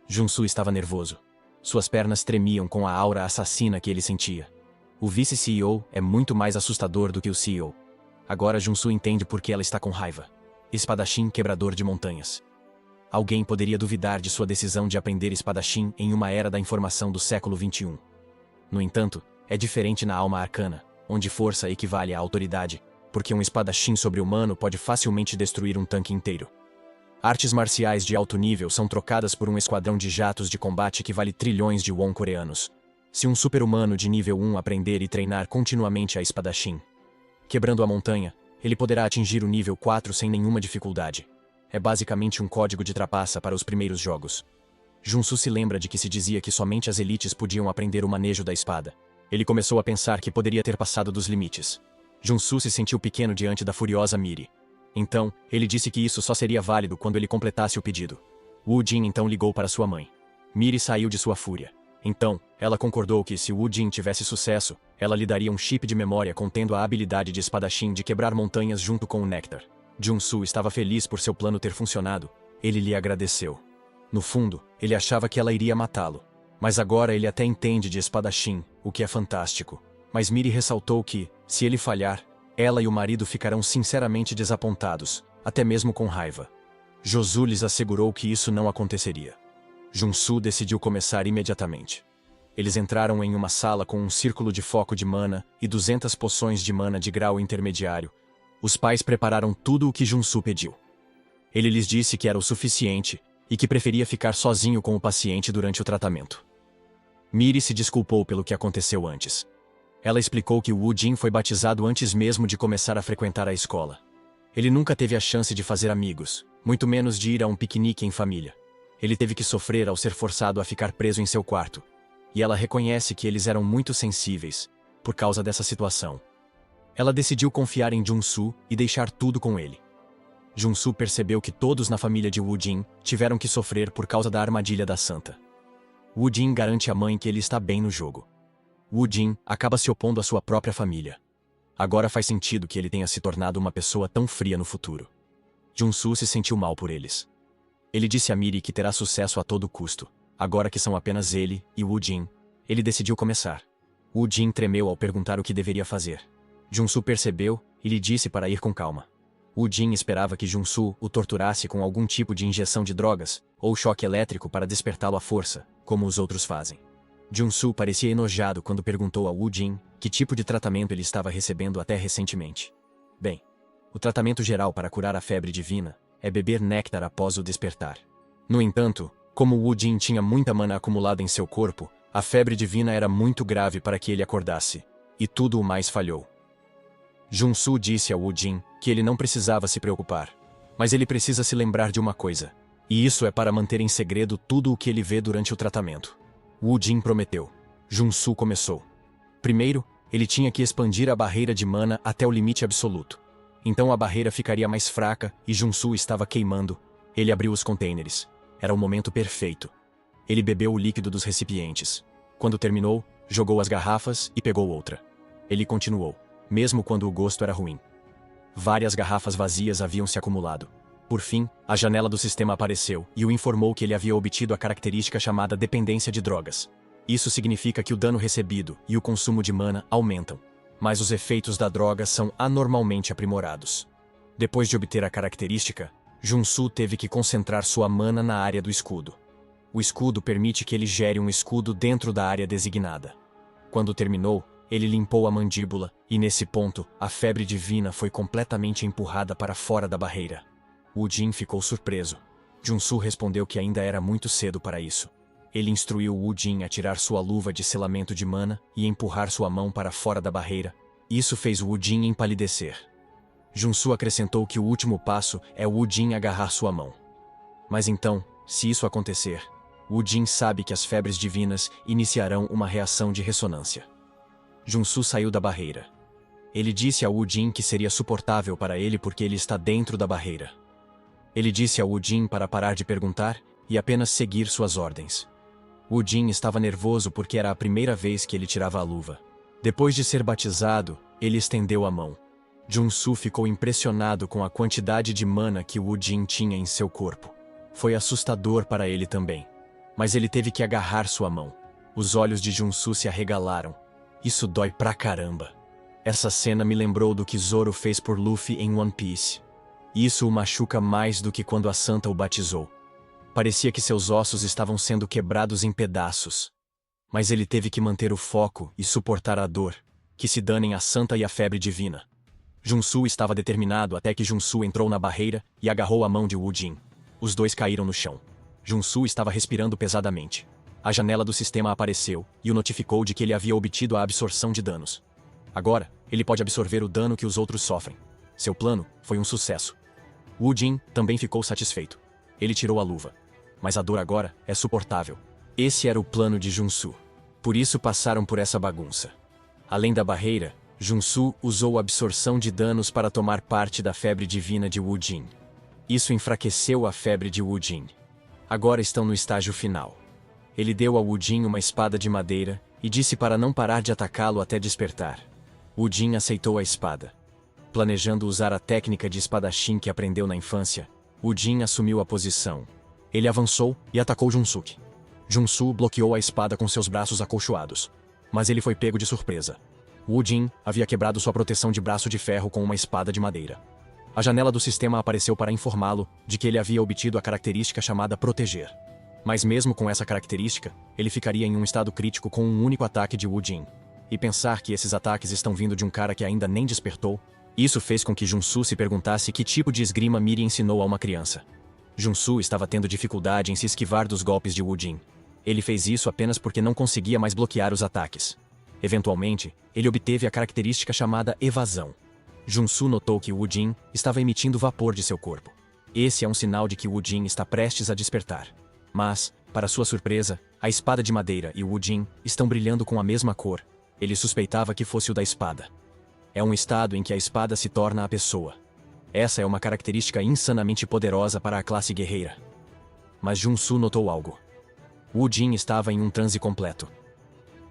Speaker 1: Junsu estava nervoso. Suas pernas tremiam com a aura assassina que ele sentia. O vice-CEO é muito mais assustador do que o CEO. Agora Junsu entende por que ela está com raiva. Espadachim quebrador de montanhas. Alguém poderia duvidar de sua decisão de aprender espadachim em uma era da informação do século XXI. No entanto, é diferente na alma arcana, onde força equivale à autoridade, porque um espadachim sobre-humano pode facilmente destruir um tanque inteiro. Artes marciais de alto nível são trocadas por um esquadrão de jatos de combate que vale trilhões de won coreanos. Se um super-humano de nível 1 aprender e treinar continuamente a espadachim, quebrando a montanha, ele poderá atingir o nível 4 sem nenhuma dificuldade. É basicamente um código de trapaça para os primeiros jogos. Junsu se lembra de que se dizia que somente as elites podiam aprender o manejo da espada. Ele começou a pensar que poderia ter passado dos limites. Junsu se sentiu pequeno diante da furiosa Miri. Então, ele disse que isso só seria válido quando ele completasse o pedido. Wu Jin então ligou para sua mãe. Miri saiu de sua fúria. Então, ela concordou que se Wu Jin tivesse sucesso, ela lhe daria um chip de memória contendo a habilidade de espadachim de quebrar montanhas junto com o néctar. Junsu estava feliz por seu plano ter funcionado. Ele lhe agradeceu. No fundo, ele achava que ela iria matá-lo. Mas agora ele até entende de espadachim, o que é fantástico. Mas Miri ressaltou que, se ele falhar, ela e o marido ficarão sinceramente desapontados, até mesmo com raiva. Josu lhes assegurou que isso não aconteceria. Junsu decidiu começar imediatamente. Eles entraram em uma sala com um círculo de foco de mana e 200 poções de mana de grau intermediário. Os pais prepararam tudo o que Junsu pediu. Ele lhes disse que era o suficiente e que preferia ficar sozinho com o paciente durante o tratamento. Miri se desculpou pelo que aconteceu antes. Ela explicou que Wu Jin foi batizado antes mesmo de começar a frequentar a escola. Ele nunca teve a chance de fazer amigos, muito menos de ir a um piquenique em família. Ele teve que sofrer ao ser forçado a ficar preso em seu quarto. E ela reconhece que eles eram muito sensíveis, por causa dessa situação. Ela decidiu confiar em Junsu e deixar tudo com ele. Junsu percebeu que todos na família de Wu Jin tiveram que sofrer por causa da armadilha da santa. Wu Jin garante à mãe que ele está bem no jogo. Wu Jin acaba se opondo à sua própria família. Agora faz sentido que ele tenha se tornado uma pessoa tão fria no futuro. Junsu se sentiu mal por eles. Ele disse a Miri que terá sucesso a todo custo. Agora que são apenas ele e Wu Jin, ele decidiu começar. Wu Jin tremeu ao perguntar o que deveria fazer. Junsu percebeu e lhe disse para ir com calma. Wu Jin esperava que Junsu o torturasse com algum tipo de injeção de drogas ou choque elétrico para despertá-lo à força, como os outros fazem. Junsu parecia enojado quando perguntou a Wu Jin que tipo de tratamento ele estava recebendo até recentemente. Bem, o tratamento geral para curar a febre divina é beber néctar após o despertar. No entanto, como Wu Jin tinha muita mana acumulada em seu corpo, a febre divina era muito grave para que ele acordasse, e tudo o mais falhou. Junsu disse a Wu Jin que ele não precisava se preocupar, mas ele precisa se lembrar de uma coisa, e isso é para manter em segredo tudo o que ele vê durante o tratamento. Wu Jin prometeu. Junsu começou. Primeiro, ele tinha que expandir a barreira de mana até o limite absoluto. Então a barreira ficaria mais fraca e Junsu estava queimando. Ele abriu os containers. Era o momento perfeito. Ele bebeu o líquido dos recipientes. Quando terminou, jogou as garrafas e pegou outra. Ele continuou, mesmo quando o gosto era ruim. Várias garrafas vazias haviam se acumulado. Por fim, a janela do sistema apareceu e o informou que ele havia obtido a característica chamada dependência de drogas. Isso significa que o dano recebido e o consumo de mana aumentam, mas os efeitos da droga são anormalmente aprimorados. Depois de obter a característica, Junsu teve que concentrar sua mana na área do escudo. O escudo permite que ele gere um escudo dentro da área designada. Quando terminou, ele limpou a mandíbula e nesse ponto, a febre divina foi completamente empurrada para fora da barreira. Wu Jin ficou surpreso. Junsu respondeu que ainda era muito cedo para isso. Ele instruiu Wu Jin a tirar sua luva de selamento de mana e empurrar sua mão para fora da barreira. Isso fez Wu Jin empalidecer. Junsu acrescentou que o último passo é Wu Jin agarrar sua mão. Mas então, se isso acontecer, Wu Jin sabe que as febres divinas iniciarão uma reação de ressonância. Junsu saiu da barreira. Ele disse a Wu Jin que seria suportável para ele porque ele está dentro da barreira. Ele disse a Wu Jin para parar de perguntar e apenas seguir suas ordens. Wu Jin estava nervoso porque era a primeira vez que ele tirava a luva. Depois de ser batizado, ele estendeu a mão. Junsu ficou impressionado com a quantidade de mana que Wu Jin tinha em seu corpo. Foi assustador para ele também. Mas ele teve que agarrar sua mão. Os olhos de Junsu se arregalaram. Isso dói pra caramba. Essa cena me lembrou do que Zoro fez por Luffy em One Piece. Isso o machuca mais do que quando a Santa o batizou. Parecia que seus ossos estavam sendo quebrados em pedaços. Mas ele teve que manter o foco e suportar a dor. Que se danem a Santa e a febre divina. Junsu estava determinado até que Junsu entrou na barreira e agarrou a mão de Wu Jin. Os dois caíram no chão. Junsu estava respirando pesadamente. A janela do sistema apareceu e o notificou de que ele havia obtido a absorção de danos. Agora, ele pode absorver o dano que os outros sofrem. Seu plano foi um sucesso. Wu Jin também ficou satisfeito. Ele tirou a luva. Mas a dor agora é suportável. Esse era o plano de Junsu. Por isso passaram por essa bagunça. Além da barreira, Junsu usou a absorção de danos para tomar parte da febre divina de Wu Jin. Isso enfraqueceu a febre de Wu Jin. Agora estão no estágio final. Ele deu a Wu Jin uma espada de madeira e disse para não parar de atacá-lo até despertar. Wu Jin aceitou a espada. Planejando usar a técnica de espadachim que aprendeu na infância, Wu Jin assumiu a posição. Ele avançou e atacou Junsuke. Junsu bloqueou a espada com seus braços acolchoados. Mas ele foi pego de surpresa. Wu Jin havia quebrado sua proteção de braço de ferro com uma espada de madeira. A janela do sistema apareceu para informá-lo de que ele havia obtido a característica chamada Proteger. Mas mesmo com essa característica, ele ficaria em um estado crítico com um único ataque de Wu Jin. E pensar que esses ataques estão vindo de um cara que ainda nem despertou, isso fez com que Junsu se perguntasse que tipo de esgrima Miri ensinou a uma criança. Junsu estava tendo dificuldade em se esquivar dos golpes de Wu Jin. Ele fez isso apenas porque não conseguia mais bloquear os ataques. Eventualmente, ele obteve a característica chamada Evasão. Junsu notou que Wu Jin estava emitindo vapor de seu corpo. Esse é um sinal de que Wu Jin está prestes a despertar. Mas, para sua surpresa, a espada de madeira e Wu Jin estão brilhando com a mesma cor. Ele suspeitava que fosse o da espada. É um estado em que a espada se torna a pessoa. Essa é uma característica insanamente poderosa para a classe guerreira. Mas Junsu notou algo. Wu Jin estava em um transe completo.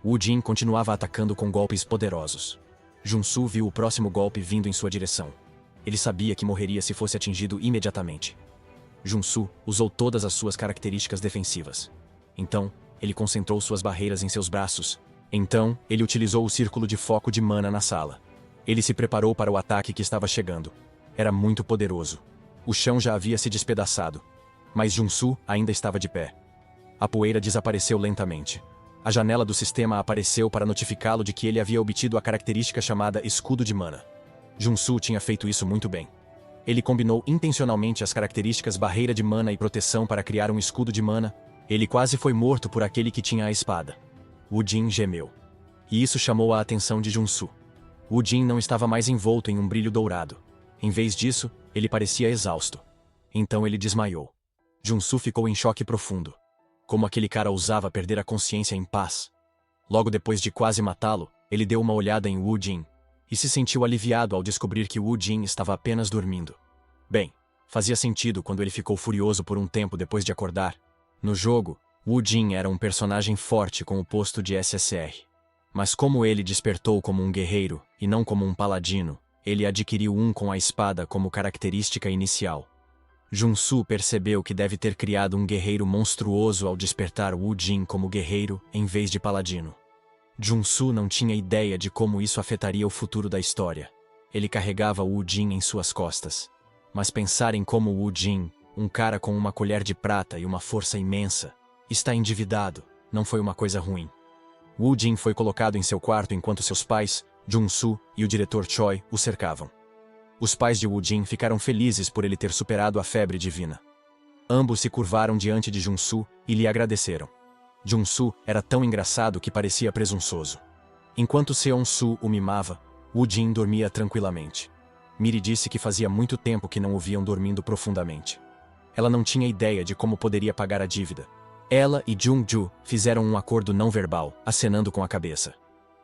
Speaker 1: Wu Jin continuava atacando com golpes poderosos. Junsu viu o próximo golpe vindo em sua direção. Ele sabia que morreria se fosse atingido imediatamente. Junsu usou todas as suas características defensivas. Então, ele concentrou suas barreiras em seus braços. Então, ele utilizou o círculo de foco de mana na sala. Ele se preparou para o ataque que estava chegando. Era muito poderoso. O chão já havia se despedaçado. Mas Junsu ainda estava de pé. A poeira desapareceu lentamente. A janela do sistema apareceu para notificá-lo de que ele havia obtido a característica chamada Escudo de Mana. Junsu tinha feito isso muito bem. Ele combinou intencionalmente as características Barreira de Mana e Proteção para criar um escudo de mana. Ele quase foi morto por aquele que tinha a espada. Wu Jin gemeu. E isso chamou a atenção de Junsu. Wu Jin não estava mais envolto em um brilho dourado. Em vez disso, ele parecia exausto. Então ele desmaiou. Junsu ficou em choque profundo. Como aquele cara ousava perder a consciência em paz. Logo depois de quase matá-lo, ele deu uma olhada em Wu Jin e se sentiu aliviado ao descobrir que Wu Jin estava apenas dormindo. Bem, fazia sentido quando ele ficou furioso por um tempo depois de acordar. No jogo, Wu Jin era um personagem forte com o posto de SSR. Mas como ele despertou como um guerreiro e não como um paladino, ele adquiriu um com a espada como característica inicial. Junsu percebeu que deve ter criado um guerreiro monstruoso ao despertar Wu Jin como guerreiro em vez de paladino. Junsu não tinha ideia de como isso afetaria o futuro da história. Ele carregava Wu Jin em suas costas. Mas pensar em como Wu Jin, um cara com uma colher de prata e uma força imensa, está endividado, não foi uma coisa ruim. Wu Jin foi colocado em seu quarto enquanto seus pais, Junsu e o diretor Choi, o cercavam. Os pais de Wu Jin ficaram felizes por ele ter superado a febre divina. Ambos se curvaram diante de Junsu e lhe agradeceram. Junsu era tão engraçado que parecia presunçoso. Enquanto Seon-su o mimava, Wu Jin dormia tranquilamente. Miri disse que fazia muito tempo que não o viam dormindo profundamente. Ela não tinha ideia de como poderia pagar a dívida. Ela e Jung-ju fizeram um acordo não verbal, acenando com a cabeça.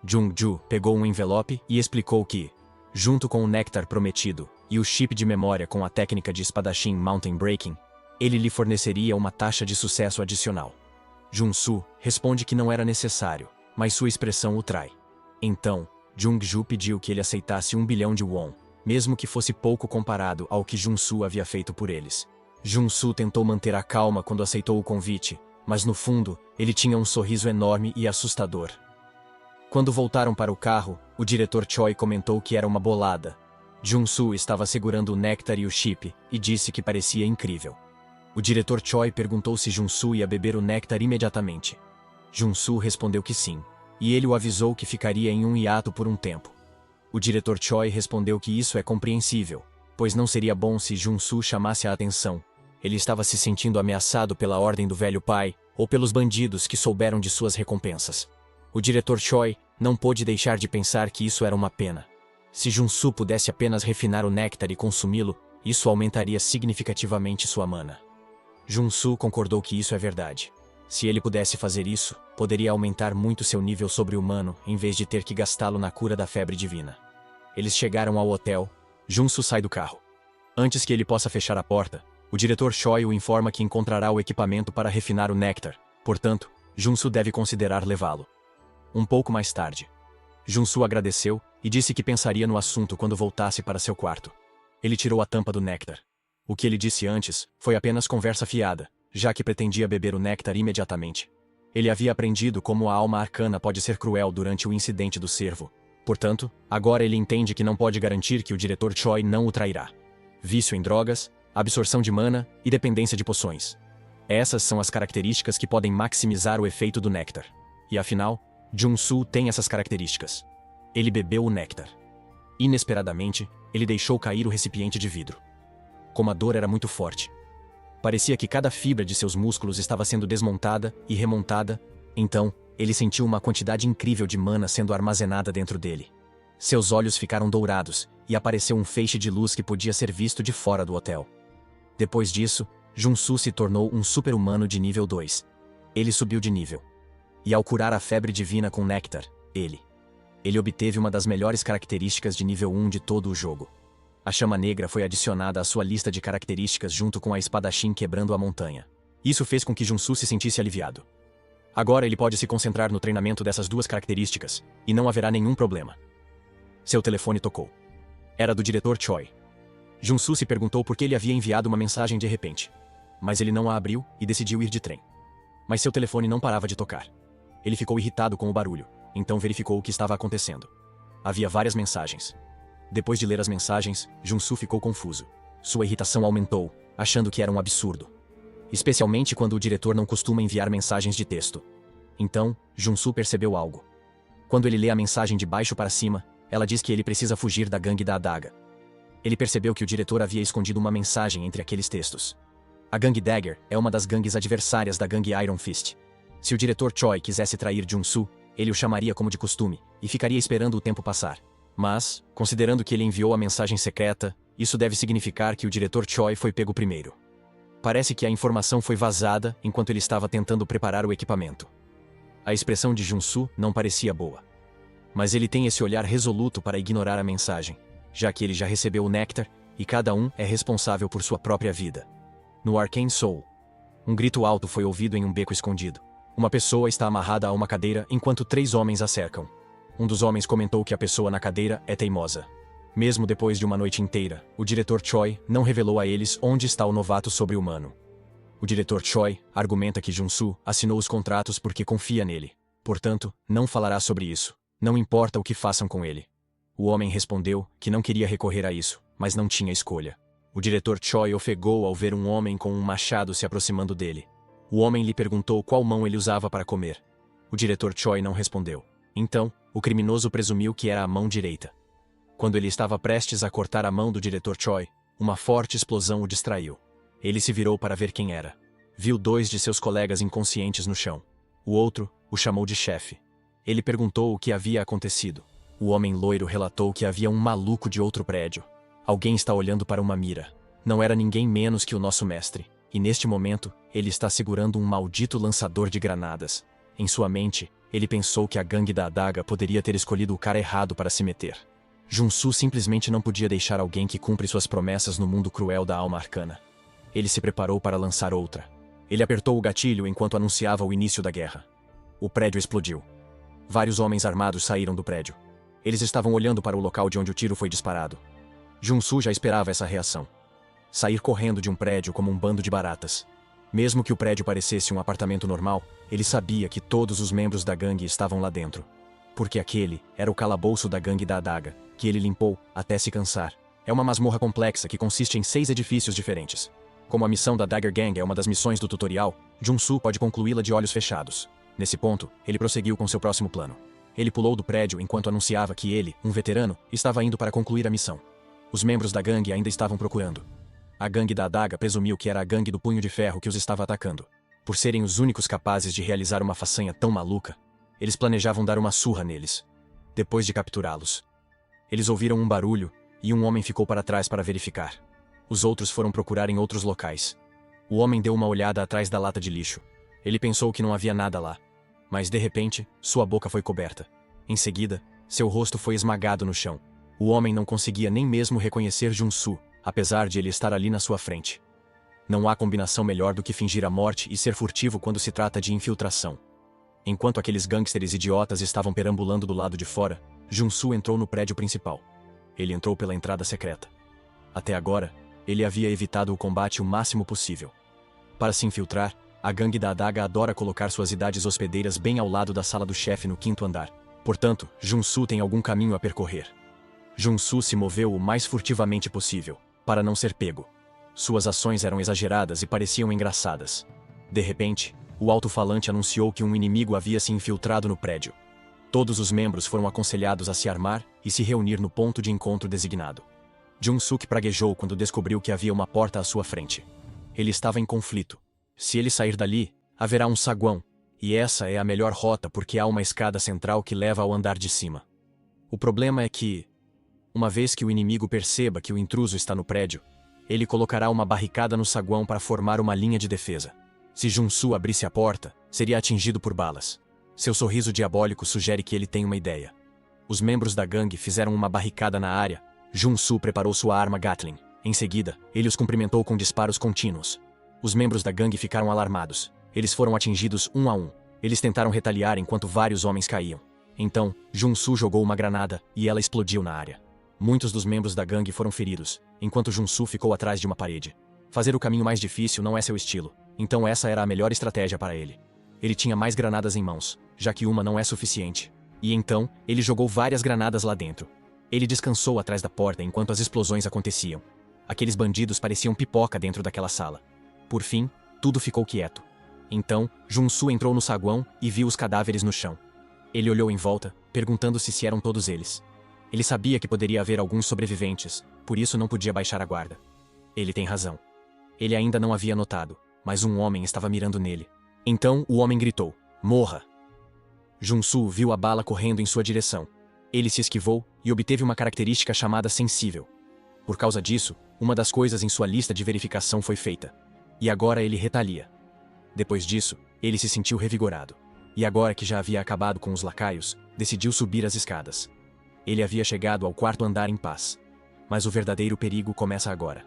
Speaker 1: Jung-ju pegou um envelope e explicou que, junto com o néctar prometido e o chip de memória com a técnica de espadachim Mountain Breaking, ele lhe forneceria uma taxa de sucesso adicional. Junsu responde que não era necessário, mas sua expressão o trai. Então, Jung-ju pediu que ele aceitasse 1 bilhão de won, mesmo que fosse pouco comparado ao que Junsu havia feito por eles. Junsu tentou manter a calma quando aceitou o convite, mas no fundo, ele tinha um sorriso enorme e assustador. Quando voltaram para o carro, o diretor Choi comentou que era uma bolada. Junsu estava segurando o néctar e o chip, e disse que parecia incrível. O diretor Choi perguntou se Junsu ia beber o néctar imediatamente. Junsu respondeu que sim, e ele o avisou que ficaria em um hiato por um tempo. O diretor Choi respondeu que isso é compreensível, pois não seria bom se Junsu chamasse a atenção. Ele estava se sentindo ameaçado pela ordem do velho pai, ou pelos bandidos que souberam de suas recompensas. O diretor Choi não pôde deixar de pensar que isso era uma pena. Se Junsu pudesse apenas refinar o néctar e consumi-lo, isso aumentaria significativamente sua mana. Junsu concordou que isso é verdade. Se ele pudesse fazer isso, poderia aumentar muito seu nível sobre-humano em vez de ter que gastá-lo na cura da febre divina. Eles chegaram ao hotel. Junsu sai do carro. Antes que ele possa fechar a porta, o diretor Choi o informa que encontrará o equipamento para refinar o néctar. Portanto, Junsu deve considerar levá-lo. Um pouco mais tarde, Junsu agradeceu e disse que pensaria no assunto quando voltasse para seu quarto. Ele tirou a tampa do néctar. O que ele disse antes foi apenas conversa fiada, já que pretendia beber o néctar imediatamente. Ele havia aprendido como a alma arcana pode ser cruel durante o incidente do cervo. Portanto, agora ele entende que não pode garantir que o diretor Choi não o trairá. vício em drogas, absorção de mana e dependência de poções. Essas são as características que podem maximizar o efeito do néctar. E afinal, Jun-Soo tem essas características. Ele bebeu o néctar. Inesperadamente, ele deixou cair o recipiente de vidro. Como a dor era muito forte, parecia que cada fibra de seus músculos estava sendo desmontada e remontada, então, ele sentiu uma quantidade incrível de mana sendo armazenada dentro dele. Seus olhos ficaram dourados, e apareceu um feixe de luz que podia ser visto de fora do hotel. Depois disso, Jun-Soo se tornou um super-humano de nível 2. Ele subiu de nível. E ao curar a febre divina com néctar, ele obteve uma das melhores características de nível 1 de todo o jogo. A chama negra foi adicionada à sua lista de características junto com a espadachim quebrando a montanha. Isso fez com que Jun-Soo se sentisse aliviado. Agora ele pode se concentrar no treinamento dessas duas características, e não haverá nenhum problema. Seu telefone tocou. Era do diretor Choi. Jun-Soo se perguntou por que ele havia enviado uma mensagem de repente. Mas ele não a abriu e decidiu ir de trem. Mas seu telefone não parava de tocar. Ele ficou irritado com o barulho, então verificou o que estava acontecendo. Havia várias mensagens. Depois de ler as mensagens, Jun-Soo ficou confuso. Sua irritação aumentou, achando que era um absurdo. Especialmente quando o diretor não costuma enviar mensagens de texto. Então, Jun-Soo percebeu algo. Quando ele lê a mensagem de baixo para cima, ela diz que ele precisa fugir da gangue da adaga. Ele percebeu que o diretor havia escondido uma mensagem entre aqueles textos. A gangue Dagger é uma das gangues adversárias da gangue Iron Fist. Se o diretor Choi quisesse trair Jun-Soo, ele o chamaria como de costume, e ficaria esperando o tempo passar. Mas, considerando que ele enviou a mensagem secreta, isso deve significar que o diretor Choi foi pego primeiro. Parece que a informação foi vazada enquanto ele estava tentando preparar o equipamento. A expressão de Jun-Soo não parecia boa. Mas ele tem esse olhar resoluto para ignorar a mensagem, já que ele já recebeu o néctar, e cada um é responsável por sua própria vida. No Arcane Soul, um grito alto foi ouvido em um beco escondido. Uma pessoa está amarrada a uma cadeira enquanto 3 homens a cercam. Um dos homens comentou que a pessoa na cadeira é teimosa. Mesmo depois de uma noite inteira, o diretor Choi não revelou a eles onde está o novato sobre-humano. O diretor Choi argumenta que Jun-Soo assinou os contratos porque confia nele. Portanto, não falará sobre isso. Não importa o que façam com ele. O homem respondeu que não queria recorrer a isso, mas não tinha escolha. O diretor Choi ofegou ao ver um homem com um machado se aproximando dele. O homem lhe perguntou qual mão ele usava para comer. O diretor Choi não respondeu. Então, o criminoso presumiu que era a mão direita. Quando ele estava prestes a cortar a mão do diretor Choi, uma forte explosão o distraiu. Ele se virou para ver quem era. Viu 2 de seus colegas inconscientes no chão. O outro o chamou de chefe. Ele perguntou o que havia acontecido. O homem loiro relatou que havia um maluco de outro prédio. Alguém está olhando para uma mira. Não era ninguém menos que o nosso mestre. E neste momento, ele está segurando um maldito lançador de granadas. Em sua mente, ele pensou que a gangue da adaga poderia ter escolhido o cara errado para se meter. Jun-Soo simplesmente não podia deixar alguém que cumpre suas promessas no mundo cruel da alma arcana. Ele se preparou para lançar outra. Ele apertou o gatilho enquanto anunciava o início da guerra. O prédio explodiu. Vários homens armados saíram do prédio. Eles estavam olhando para o local de onde o tiro foi disparado. Jun-Soo já esperava essa reação. Sair correndo de um prédio como um bando de baratas. Mesmo que o prédio parecesse um apartamento normal, ele sabia que todos os membros da gangue estavam lá dentro. Porque aquele era o calabouço da gangue da adaga, que ele limpou até se cansar. É uma masmorra complexa que consiste em 6 edifícios diferentes. Como a missão da Dagger Gang é uma das missões do tutorial, Jun-Soo pode concluí-la de olhos fechados. Nesse ponto, ele prosseguiu com seu próximo plano. Ele pulou do prédio enquanto anunciava que ele, um veterano, estava indo para concluir a missão. Os membros da gangue ainda estavam procurando. A gangue da adaga presumiu que era a gangue do punho de ferro que os estava atacando. Por serem os únicos capazes de realizar uma façanha tão maluca, eles planejavam dar uma surra neles. Depois de capturá-los, eles ouviram um barulho e um homem ficou para trás para verificar. Os outros foram procurar em outros locais. O homem deu uma olhada atrás da lata de lixo. Ele pensou que não havia nada lá. Mas de repente, sua boca foi coberta. Em seguida, seu rosto foi esmagado no chão. O homem não conseguia nem mesmo reconhecer Jun-Soo, apesar de ele estar ali na sua frente. Não há combinação melhor do que fingir a morte e ser furtivo quando se trata de infiltração. Enquanto aqueles gangsters idiotas estavam perambulando do lado de fora, Jun-Soo entrou no prédio principal. Ele entrou pela entrada secreta. Até agora, ele havia evitado o combate o máximo possível. Para se infiltrar, a gangue da adaga adora colocar suas idades hospedeiras bem ao lado da sala do chefe no 5º andar. Portanto, Jun-Soo tem algum caminho a percorrer. Jun-Soo se moveu o mais furtivamente possível. para não ser pego. Suas ações eram exageradas e pareciam engraçadas. De repente, o alto-falante anunciou que um inimigo havia se infiltrado no prédio. Todos os membros foram aconselhados a se armar e se reunir no ponto de encontro designado. Jun-suk praguejou quando descobriu que havia uma porta à sua frente. Ele estava em conflito. Se ele sair dali, haverá um saguão, e essa é a melhor rota porque há uma escada central que leva ao andar de cima. O problema é que, uma vez que o inimigo perceba que o intruso está no prédio, ele colocará uma barricada no saguão para formar uma linha de defesa. Se Jun-soo abrisse a porta, seria atingido por balas. Seu sorriso diabólico sugere que ele tem uma ideia. Os membros da gangue fizeram uma barricada na área. Jun-soo preparou sua arma Gatling. Em seguida, ele os cumprimentou com disparos contínuos. Os membros da gangue ficaram alarmados. Eles foram atingidos um a um. Eles tentaram retaliar enquanto vários homens caíam. Então, Jun-soo jogou uma granada e ela explodiu na área. Muitos dos membros da gangue foram feridos, enquanto Jun-soo ficou atrás de uma parede. Fazer o caminho mais difícil não é seu estilo, então essa era a melhor estratégia para ele. Ele tinha mais granadas em mãos, já que uma não é suficiente. E então, ele jogou várias granadas lá dentro. Ele descansou atrás da porta enquanto as explosões aconteciam. Aqueles bandidos pareciam pipoca dentro daquela sala. Por fim, tudo ficou quieto. Então, Jun-soo entrou no saguão e viu os cadáveres no chão. Ele olhou em volta, perguntando-se se eram todos eles. Ele sabia que poderia haver alguns sobreviventes, por isso não podia baixar a guarda. Ele tem razão. Ele ainda não havia notado, mas um homem estava mirando nele. Então o homem gritou: "Morra!" Jun-soo viu a bala correndo em sua direção. Ele se esquivou e obteve uma característica chamada sensível. Por causa disso, uma das coisas em sua lista de verificação foi feita. E agora ele retalia. Depois disso, ele se sentiu revigorado. E agora que já havia acabado com os lacaios, decidiu subir as escadas. Ele havia chegado ao quarto andar em paz. Mas o verdadeiro perigo começa agora.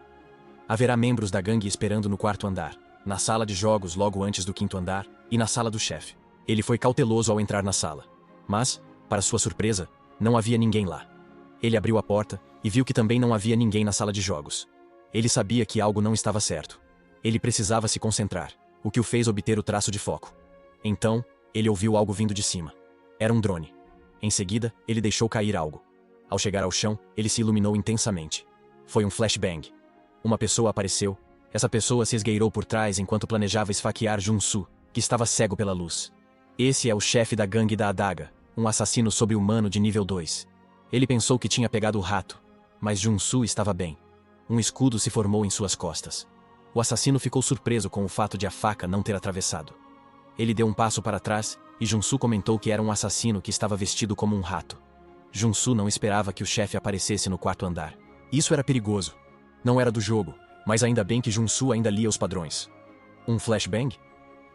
Speaker 1: Haverá membros da gangue esperando no quarto andar, na sala de jogos logo antes do quinto andar e na sala do chefe. Ele foi cauteloso ao entrar na sala. Mas, para sua surpresa, não havia ninguém lá. Ele abriu a porta e viu que também não havia ninguém na sala de jogos. Ele sabia que algo não estava certo. Ele precisava se concentrar, o que o fez obter o traço de foco. Então, ele ouviu algo vindo de cima. Era um drone. Em seguida, ele deixou cair algo. Ao chegar ao chão, ele se iluminou intensamente. Foi um flashbang. Uma pessoa apareceu. Essa pessoa se esgueirou por trás enquanto planejava esfaquear Jun-soo, que estava cego pela luz. Esse é o chefe da gangue da adaga, um assassino sobre-humano de nível 2. Ele pensou que tinha pegado o rato, mas Jun-soo estava bem. Um escudo se formou em suas costas. O assassino ficou surpreso com o fato de a faca não ter atravessado. Ele deu um passo para trás e Jun-soo comentou que era um assassino que estava vestido como um rato. Jun-soo não esperava que o chefe aparecesse no quarto andar. Isso era perigoso. Não era do jogo, mas ainda bem que Jun-soo ainda lia os padrões. Um flashbang?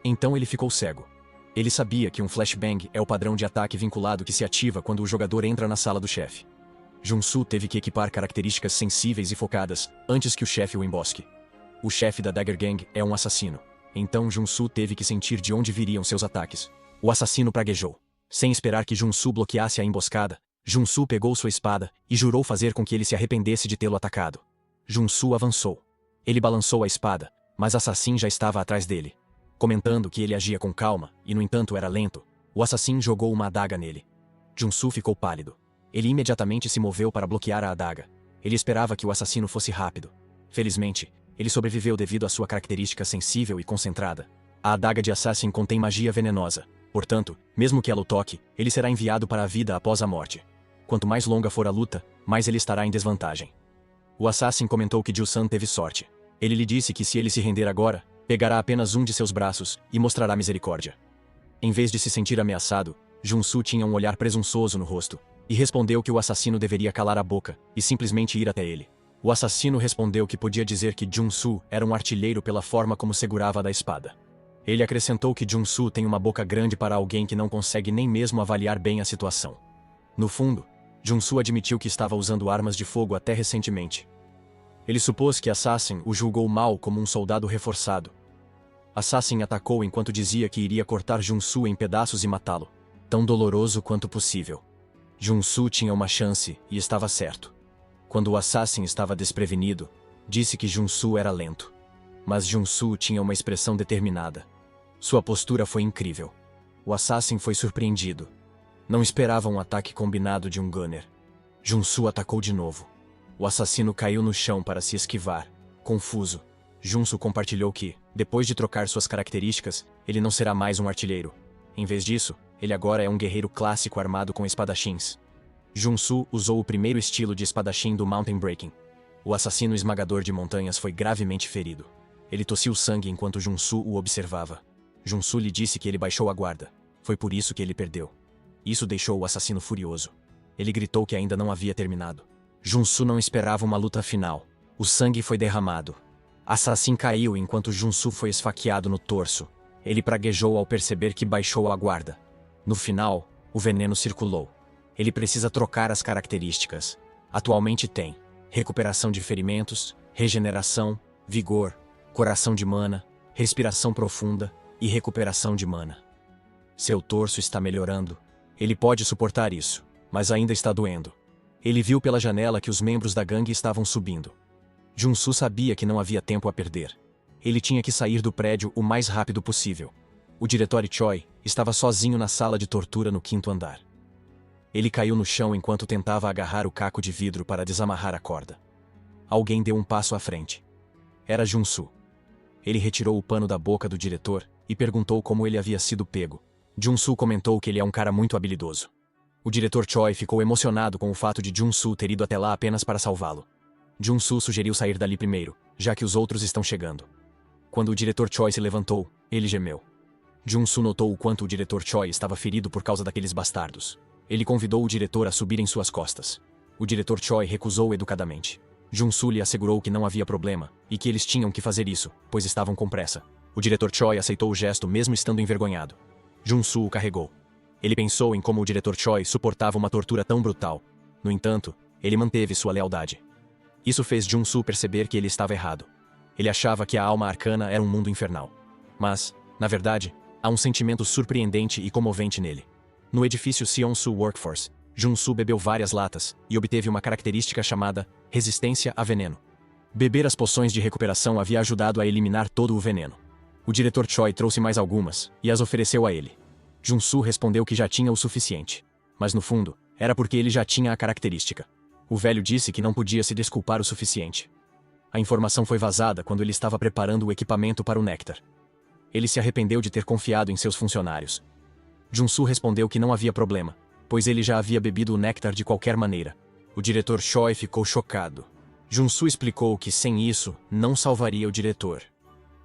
Speaker 1: Então ele ficou cego. Ele sabia que um flashbang é o padrão de ataque vinculado que se ativa quando o jogador entra na sala do chefe. Jun-soo teve que equipar características sensíveis e focadas antes que o chefe o embosque. O chefe da Dagger Gang é um assassino, então Jun-soo teve que sentir de onde viriam seus ataques. O assassino praguejou. Sem esperar que Jun-soo bloqueasse a emboscada, Jun-soo pegou sua espada e jurou fazer com que ele se arrependesse de tê-lo atacado. Jun-soo avançou. Ele balançou a espada, mas Assassin já estava atrás dele. Comentando que ele agia com calma, e no entanto era lento, o Assassin jogou uma adaga nele. Jun-soo ficou pálido. Ele imediatamente se moveu para bloquear a adaga. Ele esperava que o assassino fosse rápido. Felizmente, ele sobreviveu devido à sua característica sensível e concentrada. A adaga de Assassin contém magia venenosa. Portanto, mesmo que ela o toque, ele será enviado para a vida após a morte. Quanto mais longa for a luta, mais ele estará em desvantagem. O Assassin comentou que Ju-san teve sorte. Ele lhe disse que se ele se render agora, pegará apenas um de seus braços e mostrará misericórdia. Em vez de se sentir ameaçado, Jun-soo tinha um olhar presunçoso no rosto, e respondeu que o assassino deveria calar a boca e simplesmente ir até ele. O assassino respondeu que podia dizer que Jun-soo era um artilheiro pela forma como segurava da espada. Ele acrescentou que Jun-soo tem uma boca grande para alguém que não consegue nem mesmo avaliar bem a situação. No fundo, Jun-soo admitiu que estava usando armas de fogo até recentemente. Ele supôs que Assassin o julgou mal como um soldado reforçado. Assassin atacou enquanto dizia que iria cortar Jun-soo em pedaços e matá-lo, tão doloroso quanto possível. Jun-soo tinha uma chance e estava certo. Quando o Assassin estava desprevenido, disse que Jun-soo era lento. Mas Jun-soo tinha uma expressão determinada. Sua postura foi incrível. O Assassin foi surpreendido. Não esperava um ataque combinado de um gunner. Jun-soo atacou de novo. O assassino caiu no chão para se esquivar. Confuso, Junsu compartilhou que, depois de trocar suas características, ele não será mais um artilheiro. Em vez disso, ele agora é um guerreiro clássico armado com espadachins. Junsu usou o primeiro estilo de espadachim do Mountain Breaking. O assassino esmagador de montanhas foi gravemente ferido. Ele tossiu sangue enquanto Junsu o observava. Junsu lhe disse que ele baixou a guarda. Foi por isso que ele perdeu. Isso deixou o assassino furioso. Ele gritou que ainda não havia terminado. Junsu não esperava uma luta final. O sangue foi derramado. Assassin caiu enquanto Junsu foi esfaqueado no torso. Ele praguejou ao perceber que baixou a guarda. No final, o veneno circulou. Ele precisa trocar as características. Atualmente tem recuperação de ferimentos, regeneração, vigor, coração de mana, respiração profunda e recuperação de mana. Seu torso está melhorando. Ele pode suportar isso, mas ainda está doendo. Ele viu pela janela que os membros da gangue estavam subindo. Junsu sabia que não havia tempo a perder. Ele tinha que sair do prédio o mais rápido possível. O diretor Choi estava sozinho na sala de tortura no 5º andar. Ele caiu no chão enquanto tentava agarrar o caco de vidro para desamarrar a corda. Alguém deu um passo à frente. Era Junsu. Ele retirou o pano da boca do diretor e perguntou como ele havia sido pego. Junsu comentou que ele é um cara muito habilidoso. O diretor Choi ficou emocionado com o fato de Junsu ter ido até lá apenas para salvá-lo. Junsu sugeriu sair dali primeiro, já que os outros estão chegando. Quando o diretor Choi se levantou, ele gemeu. Junsu notou o quanto o diretor Choi estava ferido por causa daqueles bastardos. Ele convidou o diretor a subir em suas costas. O diretor Choi recusou educadamente. Junsu lhe assegurou que não havia problema, e que eles tinham que fazer isso, pois estavam com pressa. O diretor Choi aceitou o gesto mesmo estando envergonhado. Junsu o carregou. Ele pensou em como o diretor Choi suportava uma tortura tão brutal. No entanto, ele manteve sua lealdade. Isso fez Junsu perceber que ele estava errado. Ele achava que a alma arcana era um mundo infernal. Mas, na verdade, há um sentimento surpreendente e comovente nele. No edifício Seonsu Workforce, Junsu bebeu várias latas e obteve uma característica chamada resistência a veneno. Beber as poções de recuperação havia ajudado a eliminar todo o veneno. O diretor Choi trouxe mais algumas e as ofereceu a ele. Junsu respondeu que já tinha o suficiente. Mas no fundo, era porque ele já tinha a característica. O velho disse que não podia se desculpar o suficiente. A informação foi vazada quando ele estava preparando o equipamento para o néctar. Ele se arrependeu de ter confiado em seus funcionários. Junsu respondeu que não havia problema, pois ele já havia bebido o néctar de qualquer maneira. O diretor Choi ficou chocado. Junsu explicou que sem isso, não salvaria o diretor.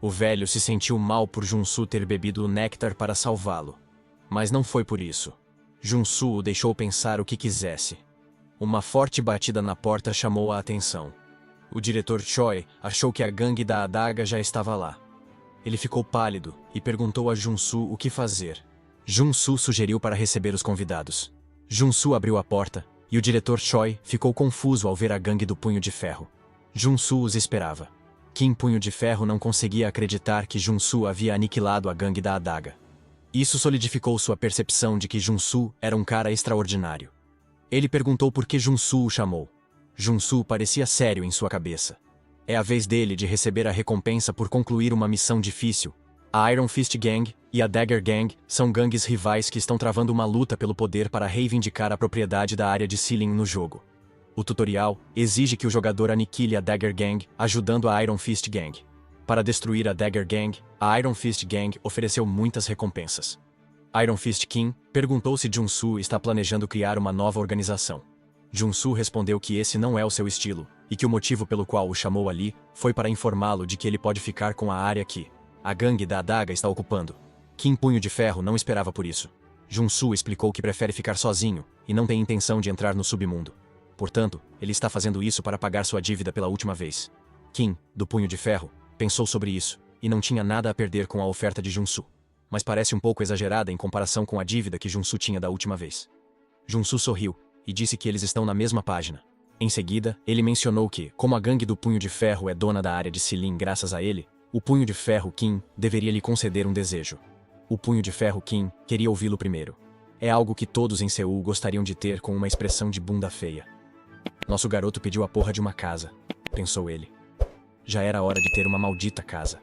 Speaker 1: O velho se sentiu mal por Junsu ter bebido o néctar para salvá-lo. Mas não foi por isso. Junsu o deixou pensar o que quisesse. Uma forte batida na porta chamou a atenção. O diretor Choi achou que a gangue da adaga já estava lá. Ele ficou pálido e perguntou a Junsu o que fazer. Junsu sugeriu para receber os convidados. Junsu abriu a porta, e o diretor Choi ficou confuso ao ver a gangue do Punho de Ferro. Junsu os esperava. Kim Punho de Ferro não conseguia acreditar que Junsu havia aniquilado a gangue da adaga. Isso solidificou sua percepção de que Junsu era um cara extraordinário. Ele perguntou por que Junsu o chamou. Junsu parecia sério em sua cabeça. É a vez dele de receber a recompensa por concluir uma missão difícil. A Iron Fist Gang e a Dagger Gang são gangues rivais que estão travando uma luta pelo poder para reivindicar a propriedade da área de Sealing no jogo. O tutorial exige que o jogador aniquile a Dagger Gang, ajudando a Iron Fist Gang. Para destruir a Dagger Gang, a Iron Fist Gang ofereceu muitas recompensas. Iron Fist King perguntou se Junsu está planejando criar uma nova organização. Junsu respondeu que esse não é o seu estilo, e que o motivo pelo qual o chamou ali foi para informá-lo de que ele pode ficar com a área que a gangue da adaga está ocupando. Kim Punho de Ferro não esperava por isso. Junsu explicou que prefere ficar sozinho e não tem intenção de entrar no submundo. Portanto, ele está fazendo isso para pagar sua dívida pela última vez. Kim, do Punho de Ferro, pensou sobre isso e não tinha nada a perder com a oferta de Junsu. Mas parece um pouco exagerada em comparação com a dívida que Junsu tinha da última vez. Junsu sorriu e disse que eles estão na mesma página. Em seguida, ele mencionou que, como a gangue do Punho de Ferro é dona da área de Sealing graças a ele, o Punho de Ferro Kim deveria lhe conceder um desejo. O Punho de Ferro Kim queria ouvi-lo primeiro. É algo que todos em Seul gostariam de ter com uma expressão de bunda feia. Nosso garoto pediu a porra de uma casa, pensou ele. Já era hora de ter uma maldita casa.